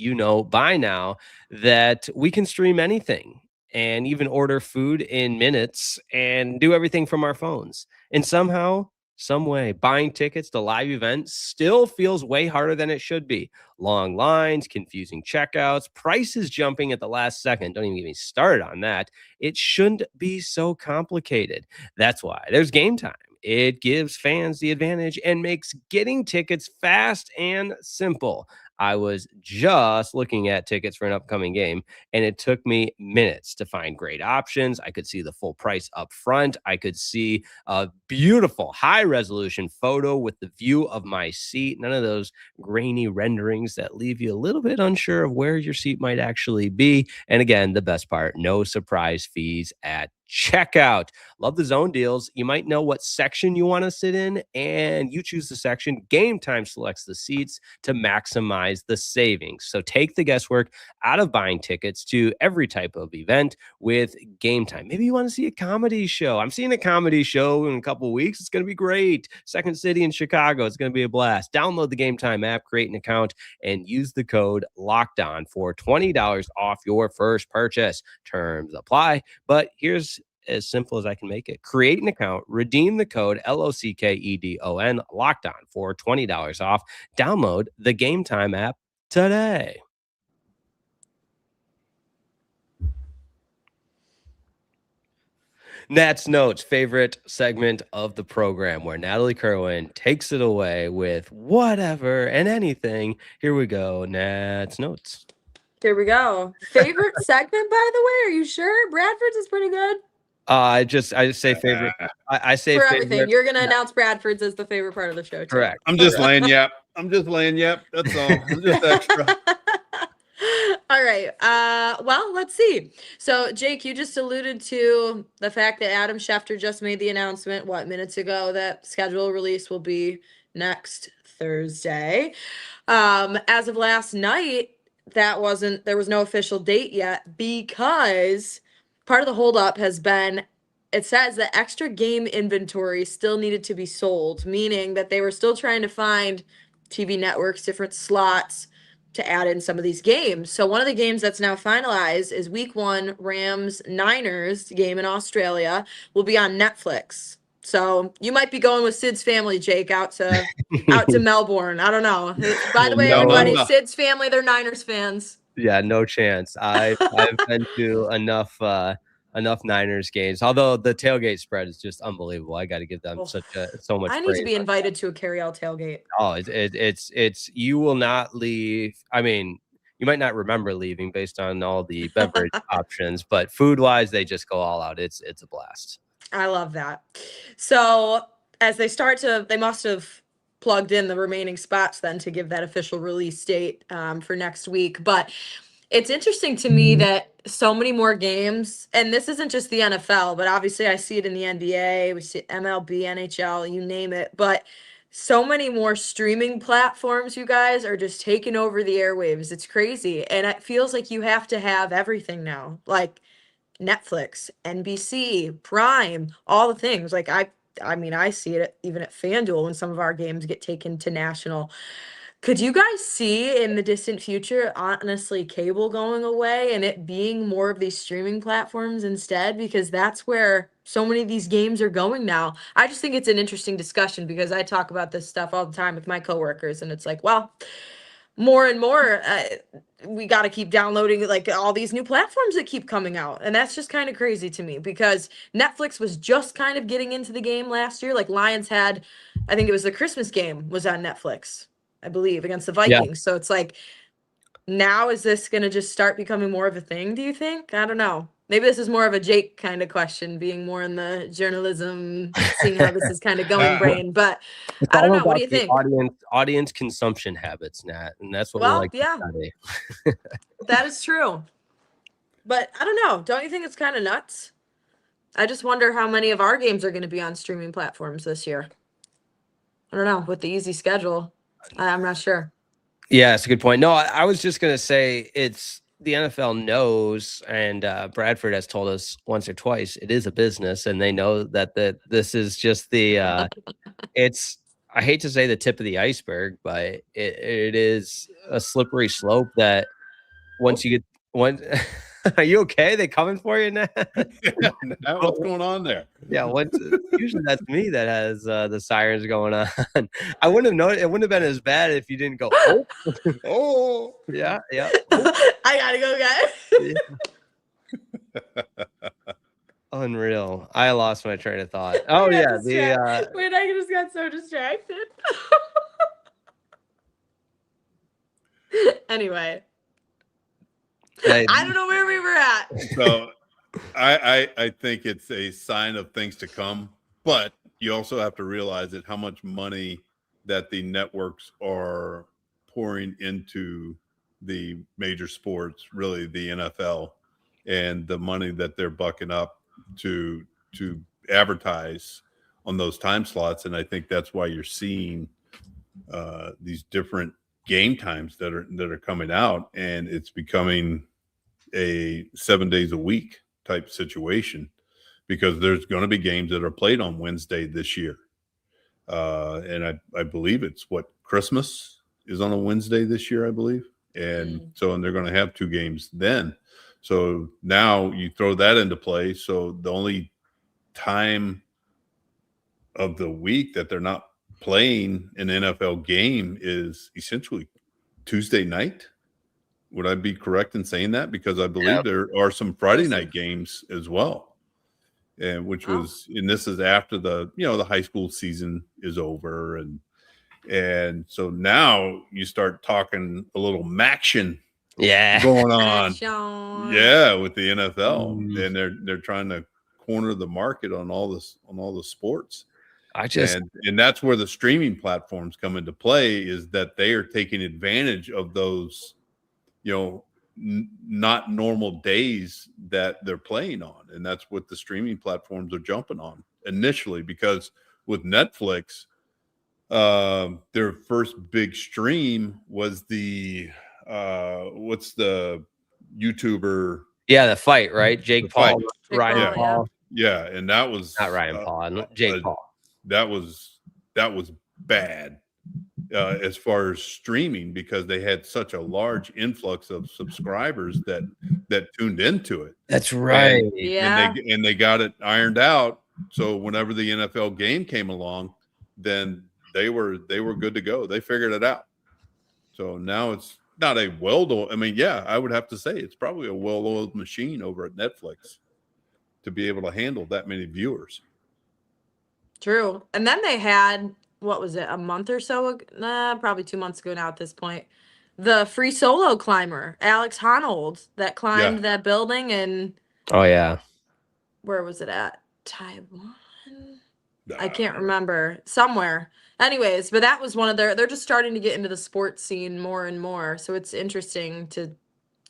[SPEAKER 1] By now that we can stream anything and even order food in minutes and do everything from our phones. And somehow, some way, buying tickets to live events still feels way harder than it should be. Long lines, confusing checkouts, prices jumping at the last second. Don't even get me started on that. It shouldn't be so complicated. That's why there's Game Time. It gives fans the advantage and makes getting tickets fast and simple. I was just looking at tickets for an upcoming game, and it took me minutes to find great options. I could see the full price up front. I could see a beautiful high-resolution photo with the view of my seat. None of those grainy renderings that leave you a little bit unsure of where your seat might actually be. And again, the best part, no surprise fees at checkout. Love the zone deals. You might know what section you want to sit in, and you choose the section. Game Time selects the seats to maximize the savings. So take the guesswork out of buying tickets to every type of event with Game Time. Maybe you want to see a comedy show. I'm seeing a comedy show in a couple of weeks. It's going to be great. Second City in Chicago. It's going to be a blast. Download the Game Time app, create an account, and use the code LOCKEDON for $20 off your first purchase. Terms apply. But here's as simple as I can make it. Create an account, redeem the code LOCKEDON, locked on for $20 off. Download the Game Time app today. Nat's Notes, favorite segment of the program, where Natalie Kerwin takes it away with whatever and anything. Here we go, Nat's Notes.
[SPEAKER 2] Here we go. Favorite segment, by the way? Are you sure? Bradford's is pretty good.
[SPEAKER 1] I just say favorite. I say
[SPEAKER 2] for
[SPEAKER 1] favorite.
[SPEAKER 2] Everything. You're gonna announce Bradford's as the favorite part of the show, too.
[SPEAKER 1] Correct.
[SPEAKER 3] I'm just laying yap. That's all. I'm just extra.
[SPEAKER 2] All right. Well, let's see. So, Jake, you just alluded to the fact that Adam Schefter just made the announcement, minutes ago, that schedule release will be next Thursday. As of last night, there was no official date yet, because part of the holdup has been, it says that extra game inventory still needed to be sold, meaning that they were still trying to find TV networks, different slots to add in some of these games. So one of the games that's now finalized is Week 1 Rams-Niners game in Australia will be on Netflix. So you might be going with Sid's family, Jake, out to Melbourne. I don't know. By the way, everybody, Sid's family, they're Niners fans.
[SPEAKER 1] Yeah, no chance. I've been to enough Niners games. Although the tailgate spread is just unbelievable. I got to give them so much.
[SPEAKER 2] I need to be invited to a carry-out tailgate.
[SPEAKER 1] Oh, it's you will not leave. I mean, you might not remember leaving based on all the beverage options, but food-wise, they just go all out. It's a blast.
[SPEAKER 2] I love that. So as they must have plugged in the remaining spots then to give that official release date for next week. But it's interesting to me that so many more games, and this isn't just the NFL, but obviously I see it in the NBA, we see MLB, NHL, you name it. But so many more streaming platforms, you guys, are just taking over the airwaves. It's crazy. And it feels like you have to have everything now. Like Netflix, NBC, Prime, all the things. Like I mean, I see it even at FanDuel when some of our games get taken to national. Could you guys see in the distant future, honestly, cable going away and it being more of these streaming platforms instead? Because that's where so many of these games are going now. I just think it's an interesting discussion because I talk about this stuff all the time with my coworkers, and it's like, well, more and more, we got to keep downloading like all these new platforms that keep coming out. And that's just kind of crazy to me because Netflix was just kind of getting into the game last year. Like Lions had, I think it was the Christmas game was on Netflix, I believe, against the Vikings. Yeah. So it's like, now is this going to just start becoming more of a thing, do you think? I don't know. Maybe this is more of a Jake kind of question, being more in the journalism, seeing how this is kind of going brain. But I don't know. What do you think?
[SPEAKER 1] Audience consumption habits, Nat, and that's what we like to study.
[SPEAKER 2] That is true. But I don't know. Don't you think it's kind of nuts? I just wonder how many of our games are going to be on streaming platforms this year. I don't know. With the easy schedule, I'm not sure.
[SPEAKER 1] Yeah, it's a good point. No, I was just going to say it's the NFL knows, and Bradford has told us once or twice, it is a business, and they know that this is just the it's, I hate to say the tip of the iceberg, but it is a slippery slope that once you get are you okay? They coming for you now?
[SPEAKER 3] What's going on there?
[SPEAKER 1] Yeah, usually that's me that has the sirens going on. I wouldn't have known. It wouldn't have been as bad if you didn't go. Oh, yeah.
[SPEAKER 2] I gotta go,
[SPEAKER 1] guys. Unreal. I lost my train of thought. Oh yeah,
[SPEAKER 2] wait, I just got so distracted. Anyway. I don't know where we were at.
[SPEAKER 3] So I think it's a sign of things to come, but you also have to realize that how much money that the networks are pouring into the major sports, really the NFL, and the money that they're bucking up to advertise on those time slots. And I think that's why you're seeing these different game times that are coming out, and it's becoming a 7 days a week type situation because there's going to be games that are played on Wednesday this year. And I believe it's Christmas is on a Wednesday this year, I believe. And so they're going to have 2 games then. So now you throw that into play. So the only time of the week that they're not playing an NFL game is essentially Tuesday night. Would I be correct in saying that? Because I believe there are some Friday night games as well. And and this is after the high school season is over. And so now you start talking a little maction going on. Yeah, with the NFL. And they're trying to corner the market on all the sports. And that's where the streaming platforms come into play, is that they are taking advantage of those not normal days that they're playing on. And that's what the streaming platforms are jumping on initially, because with Netflix, their first big stream was the what's the YouTuber?
[SPEAKER 1] Yeah, the fight, right? Jake Paul, Ryan Paul.
[SPEAKER 3] Yeah, and that was
[SPEAKER 1] not Ryan Paul, Jake Paul.
[SPEAKER 3] That was bad. As far as streaming, because they had such a large influx of subscribers that tuned into it.
[SPEAKER 1] That's right.
[SPEAKER 3] And they got it ironed out So whenever the NFL game came along, then they were good to go. They figured it out. So now it's not a well-oiled. I mean, yeah, I would have to say it's probably a well-oiled machine over at Netflix to be able to handle that many viewers.
[SPEAKER 2] True. And then they had, what was it, a month or so, probably 2 months ago now at this point, the free solo climber, Alex Honnold, that climbed that building in,
[SPEAKER 1] oh yeah,
[SPEAKER 2] where was it at? Taiwan? I can't remember. Somewhere. Anyways, but that was one of they're just starting to get into the sports scene more and more. So it's interesting to,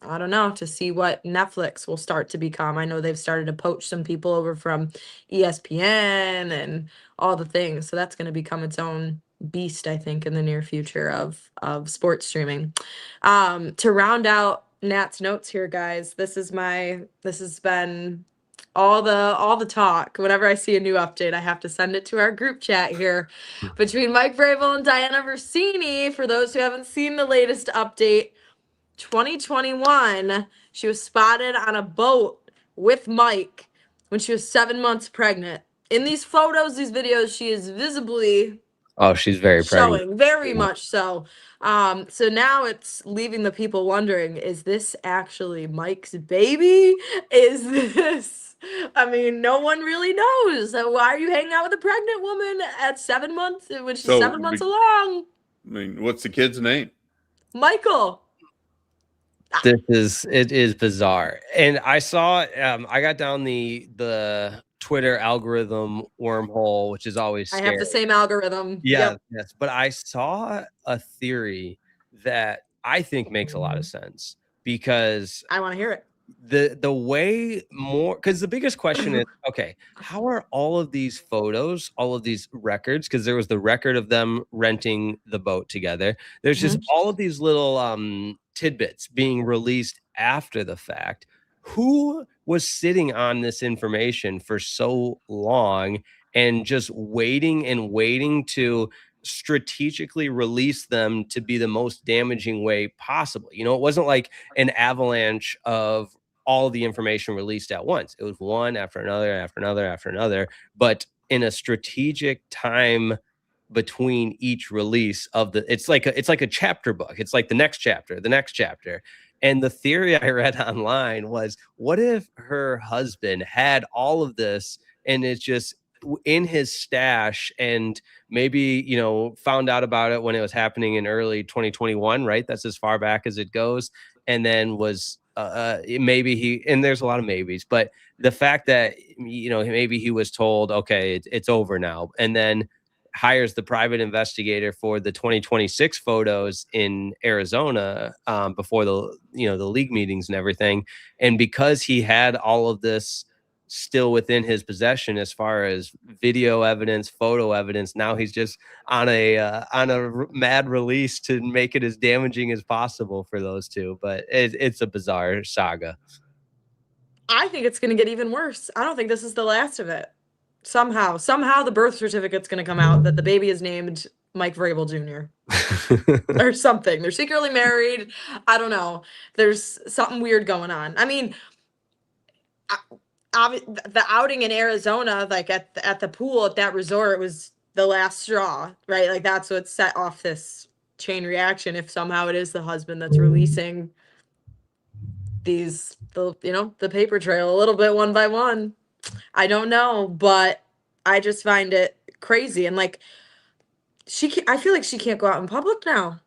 [SPEAKER 2] I don't know, to see what Netflix will start to become. I know they've started to poach some people over from ESPN and all the things. So that's going to become its own beast, I think, in the near future of sports streaming. To round out Nat's notes here, guys, this has been all the talk. Whenever I see a new update, I have to send it to our group chat here between Mike Vrabel and Diana Versini. For those who haven't seen the latest update, 2021, she was spotted on a boat with Mike when she was 7 months pregnant. In these photos, these videos, she is visibly
[SPEAKER 1] she's very pregnant.
[SPEAKER 2] showing, very much so. So now it's leaving the people wondering, is this actually Mike's baby? Is this, I mean, no one really knows. So why are you hanging out with a pregnant woman at 7 months, when she's 7 months along?
[SPEAKER 3] I mean, what's the kid's name?
[SPEAKER 2] Michael.
[SPEAKER 1] It is bizarre. And I saw, I got down the Twitter algorithm wormhole, which is always scary.
[SPEAKER 2] I have the same algorithm.
[SPEAKER 1] Yeah, yes. But I saw a theory that I think makes a lot of sense, because
[SPEAKER 2] I want to hear it.
[SPEAKER 1] The way more, because the biggest question is, okay, how are all of these photos, all of these records, because there was the record of them renting the boat together, there's just all of these little tidbits being released after the fact. Who was sitting on this information for so long and just waiting to strategically release them to be the most damaging way possible? You know, it wasn't like an avalanche of all the information released at once. It was one after another, after another, after another, but in a strategic time between each release of it's like a chapter book. It's like the next chapter. And the theory I read online was, what if her husband had all of this and it's just in his stash, and maybe, you know, found out about it when it was happening in early 2021, right? That's as far back as it goes. And then was maybe and there's a lot of maybes, but the fact that, you know, maybe he was told, okay, it's over now, and then hires the private investigator for the 2026 photos in Arizona before the league meetings and everything. And because he had all of this still within his possession as far as video evidence, photo evidence, now he's just on a mad release to make it as damaging as possible for those two. But it's a bizarre saga.
[SPEAKER 2] I think it's going to get even worse. I don't think this is the last of it. Somehow the birth certificate's going to come out that the baby is named Mike Vrabel Jr. or something. They're secretly married. I don't know. There's something weird going on. I mean, the outing in Arizona, like at the pool at that resort, was the last straw, right? Like that's what set off this chain reaction. If somehow it is the husband that's releasing the paper trail a little bit one by one. I don't know, but I just find it crazy. And like, I feel like she can't go out in public now.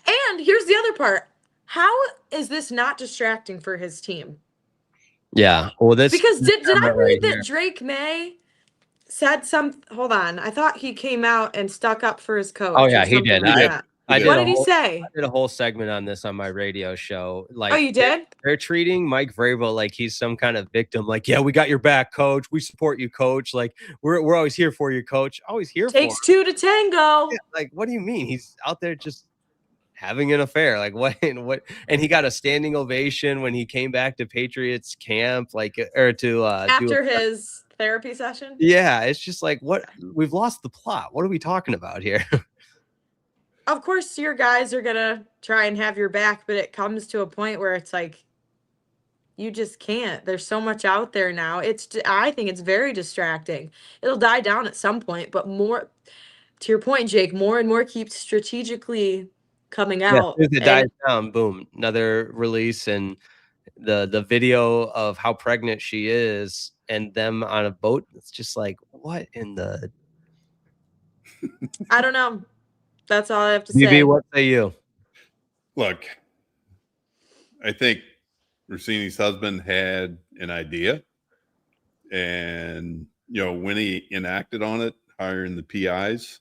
[SPEAKER 2] And here's the other part. How is this not distracting for his team?
[SPEAKER 1] Yeah. Well,
[SPEAKER 2] because did I read that Drake May said hold on. I thought he came out and stuck up for his coach.
[SPEAKER 1] Oh yeah, he did.
[SPEAKER 2] What did he say?
[SPEAKER 1] I did a whole segment on this on my radio show. Like,
[SPEAKER 2] oh, you did?
[SPEAKER 1] They're treating Mike Vrabel like he's some kind of victim. Like, yeah, we got your back, coach. We support you, coach. Like, we're always here for you, coach. Always here for you.
[SPEAKER 2] Takes two to tango.
[SPEAKER 1] Yeah, like, what do you mean? He's out there just having an affair. Like, what? And he got a standing ovation when he came back to Patriots camp,
[SPEAKER 2] after his therapy session.
[SPEAKER 1] Yeah, it's just like, what? We've lost the plot. What are we talking about here?
[SPEAKER 2] Of course, your guys are going to try and have your back, but it comes to a point where it's like, You just can't. There's so much out there now. I think it's very distracting. It'll die down at some point, but more, to your point, Jake, more and more keep strategically coming
[SPEAKER 1] Yeah, as
[SPEAKER 2] out.
[SPEAKER 1] soon as it
[SPEAKER 2] And
[SPEAKER 1] dies down, boom, another release, and the video of how pregnant she is and them on a boat. It's just like, what in the
[SPEAKER 2] I don't know. That's all I have to
[SPEAKER 1] DB,
[SPEAKER 2] say.
[SPEAKER 1] what say you?
[SPEAKER 3] Look, I think Rossini's husband had an idea, and when he enacted on it, hiring the PIs,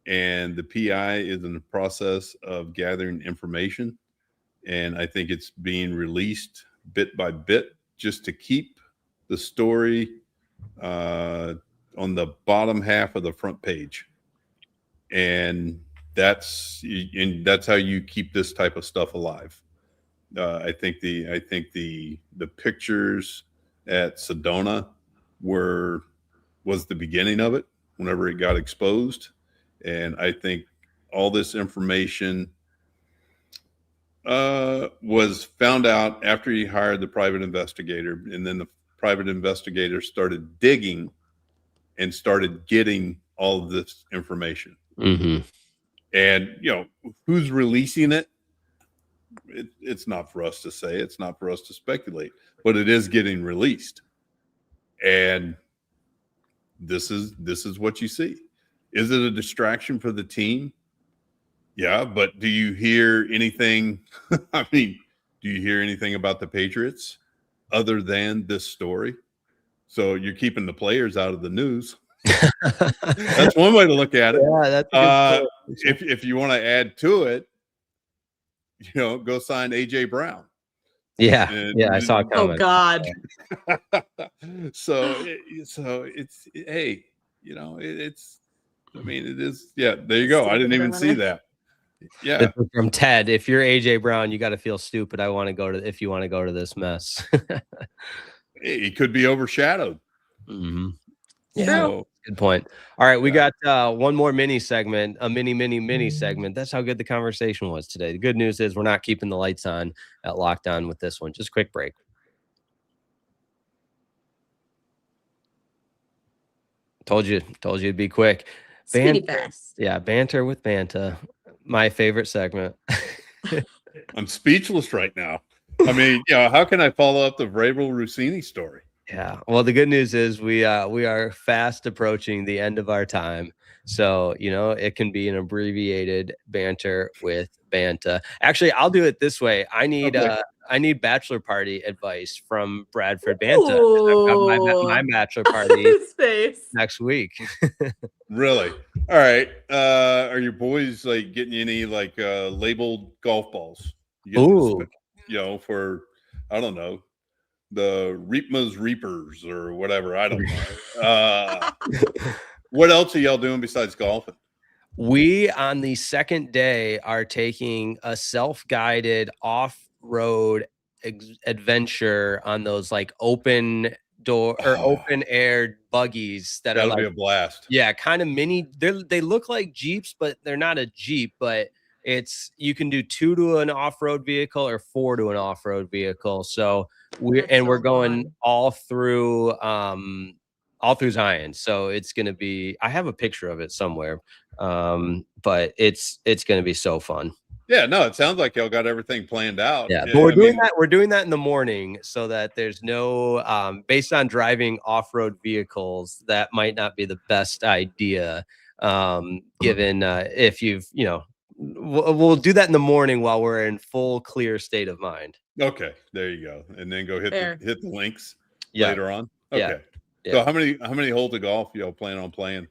[SPEAKER 3] and the PI is in the process of gathering information, and I think it's being released bit by bit just to keep the story on the bottom half of the front page, and that's how you keep this type of stuff alive. I think the pictures at Sedona was the beginning of it whenever it got exposed, and I think all this information was found out after he hired the private investigator, and then the private investigator started digging and started getting all of this information.
[SPEAKER 1] Mm-hmm.
[SPEAKER 3] And who's releasing it? It's not for us to say. It's not for us to speculate, but it is getting released. And this is what you see. Is it a distraction for the team? Yeah, but do you hear anything? I mean, do you hear anything about the Patriots other than this story? So you're keeping the players out of the news. That's one way to look at it.
[SPEAKER 1] Yeah, that's a good
[SPEAKER 3] if you want to add to it, go sign AJ Brown.
[SPEAKER 1] Yeah, I saw a comment.
[SPEAKER 2] Oh God.
[SPEAKER 3] So it's hey, it's. I mean, it is. Yeah, there you go. I didn't even see that. Yeah.
[SPEAKER 1] From Ted, if you're AJ Brown, you got to feel stupid. If you want to go to this mess.
[SPEAKER 3] It could be overshadowed.
[SPEAKER 1] Mm-hmm. Yeah,
[SPEAKER 2] True.
[SPEAKER 1] good point. All right, we got one more mini segment, a mini segment. That's how good the conversation was today. The good news is we're not keeping the lights on at Locked On with this one. Just a quick break. Told you it'd be quick.
[SPEAKER 2] Speedy fast.
[SPEAKER 1] Yeah, banter with Banta. My favorite segment.
[SPEAKER 3] I'm speechless right now. I mean, how can I follow up the Vrabel Rossini story?
[SPEAKER 1] Yeah. Well, the good news is we are fast approaching the end of our time. So, it can be an abbreviated banter with Banta. Actually, I'll do it this way. I need bachelor party advice from Bradford Banta. I've got my bachelor party next week.
[SPEAKER 3] Really? All right. Are your boys getting any labeled golf balls?
[SPEAKER 1] Ooh.
[SPEAKER 3] For, I don't know, the Riepma's Reapers or whatever. I don't know. What else are y'all doing besides golfing?
[SPEAKER 1] We, on the second day, are taking a self-guided off-road adventure on those open door or open air buggies
[SPEAKER 3] that'll be a blast.
[SPEAKER 1] Yeah, kind of mini. They look like Jeeps, but they're not a Jeep. But you can do 2 to an off-road vehicle or 4 to an off-road vehicle. So we're going
[SPEAKER 2] fun.
[SPEAKER 1] all through Zion. So it's going to be, I have a picture of it somewhere. But it's going to be so fun.
[SPEAKER 3] Yeah, no, it sounds like y'all got everything planned out.
[SPEAKER 1] Yeah, but we're doing that in the morning so that there's no, based on driving off-road vehicles, that might not be the best idea. Given if we'll do that in the morning while we're in full clear state of mind.
[SPEAKER 3] Okay, there you go. And then go hit the links later on. Okay.
[SPEAKER 1] Yeah.
[SPEAKER 3] So how many holes of golf y'all plan on playing?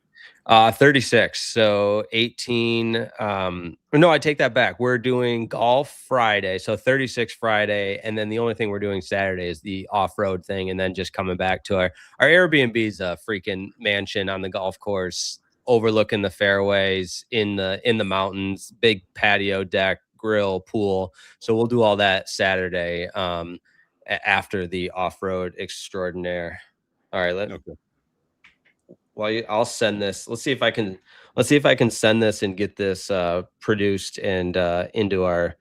[SPEAKER 1] 36. So 18. No, I take that back. We're doing golf Friday. So 36 Friday. And then the only thing we're doing Saturday is the off-road thing. And then just coming back to our Airbnb's a freaking mansion on the golf course, overlooking the fairways in the mountains, big patio deck, grill, pool. So we'll do all that Saturday after the off-road extraordinaire. All right.
[SPEAKER 3] Okay.
[SPEAKER 1] Well, I'll send this. Let's see if I can send this and get this produced and into our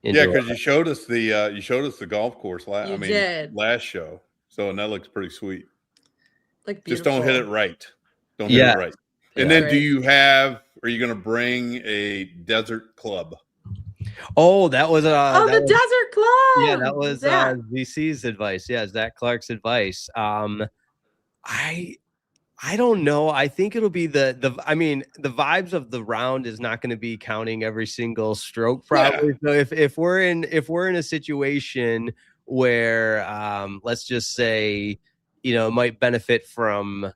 [SPEAKER 3] Yeah, because you showed us the golf course
[SPEAKER 2] did.
[SPEAKER 3] last show. So, and that looks pretty sweet.
[SPEAKER 2] Like,
[SPEAKER 3] just don't hit it right. Don't hit it right. And
[SPEAKER 1] Yeah.
[SPEAKER 3] then are you going to bring a desert club?
[SPEAKER 1] Oh, that was
[SPEAKER 2] the desert club.
[SPEAKER 1] Yeah, that was VC's advice. Yeah, Zach Clark's advice. I don't know. I think it'll be the vibes of the round is not going to be counting every single stroke probably. Yeah. So if we're in a situation where let's just say, it might benefit from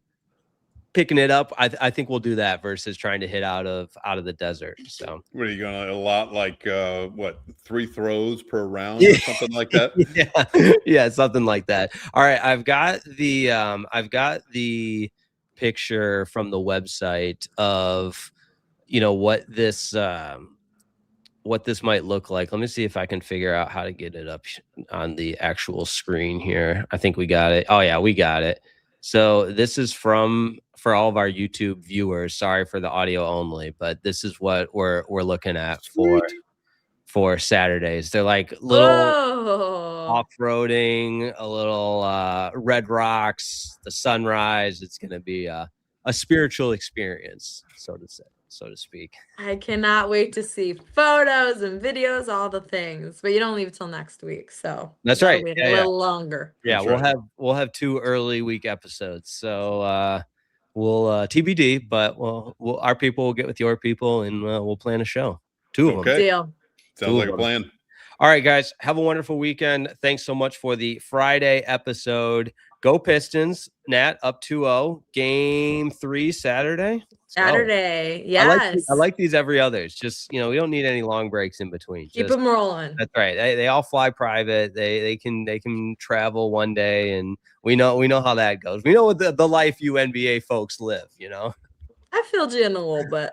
[SPEAKER 1] picking it up, I think we'll do that versus trying to hit out of the desert. So
[SPEAKER 3] what are you going to allot, like 3 throws per round or something like that?
[SPEAKER 1] Yeah, something like that. All right, I've got the picture from the website of what this might look like. Let me see if I can figure out how to get it up on the actual screen here. I think we got it. Oh yeah, we got it. So this is for all of our YouTube viewers. Sorry for the audio only, but this is what we're looking at for Saturdays. They're like little off-roading, a little Red Rocks, the sunrise. It's going to be a spiritual experience, so to speak.
[SPEAKER 2] I cannot wait to see photos and videos, all the things. But you don't leave till next week, so
[SPEAKER 1] that's right.
[SPEAKER 2] Wait a little longer.
[SPEAKER 1] Yeah, we'll have 2 early week episodes. So we'll TBD, but our people will get with your people and we'll plan a show. 2 of them.
[SPEAKER 2] Deal.
[SPEAKER 3] Sounds like a plan.
[SPEAKER 1] All right, guys. Have a wonderful weekend. Thanks so much for the Friday episode. Go Pistons. Nat up 2-0. Game 3 Saturday.
[SPEAKER 2] Saturday. Yes.
[SPEAKER 1] I like these every others. Just, we don't need any long breaks in between.
[SPEAKER 2] Keep them rolling.
[SPEAKER 1] That's right. They all fly private. They can travel one day, and we know how that goes. We know what the life you NBA folks live,
[SPEAKER 2] I filled you in a little bit.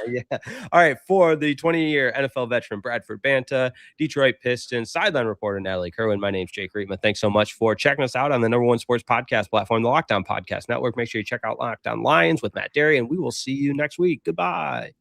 [SPEAKER 1] Yeah. All right. For the 20-year NFL veteran Bradford Banta, Detroit Pistons sideline reporter Natalie Kerwin, my name's Jake Riepma. Thanks so much for checking us out on the #1 sports podcast platform, the Lockdown Podcast Network. Make sure you check out Lockdown Lions with Matt Derry, and we will see you next week. Goodbye.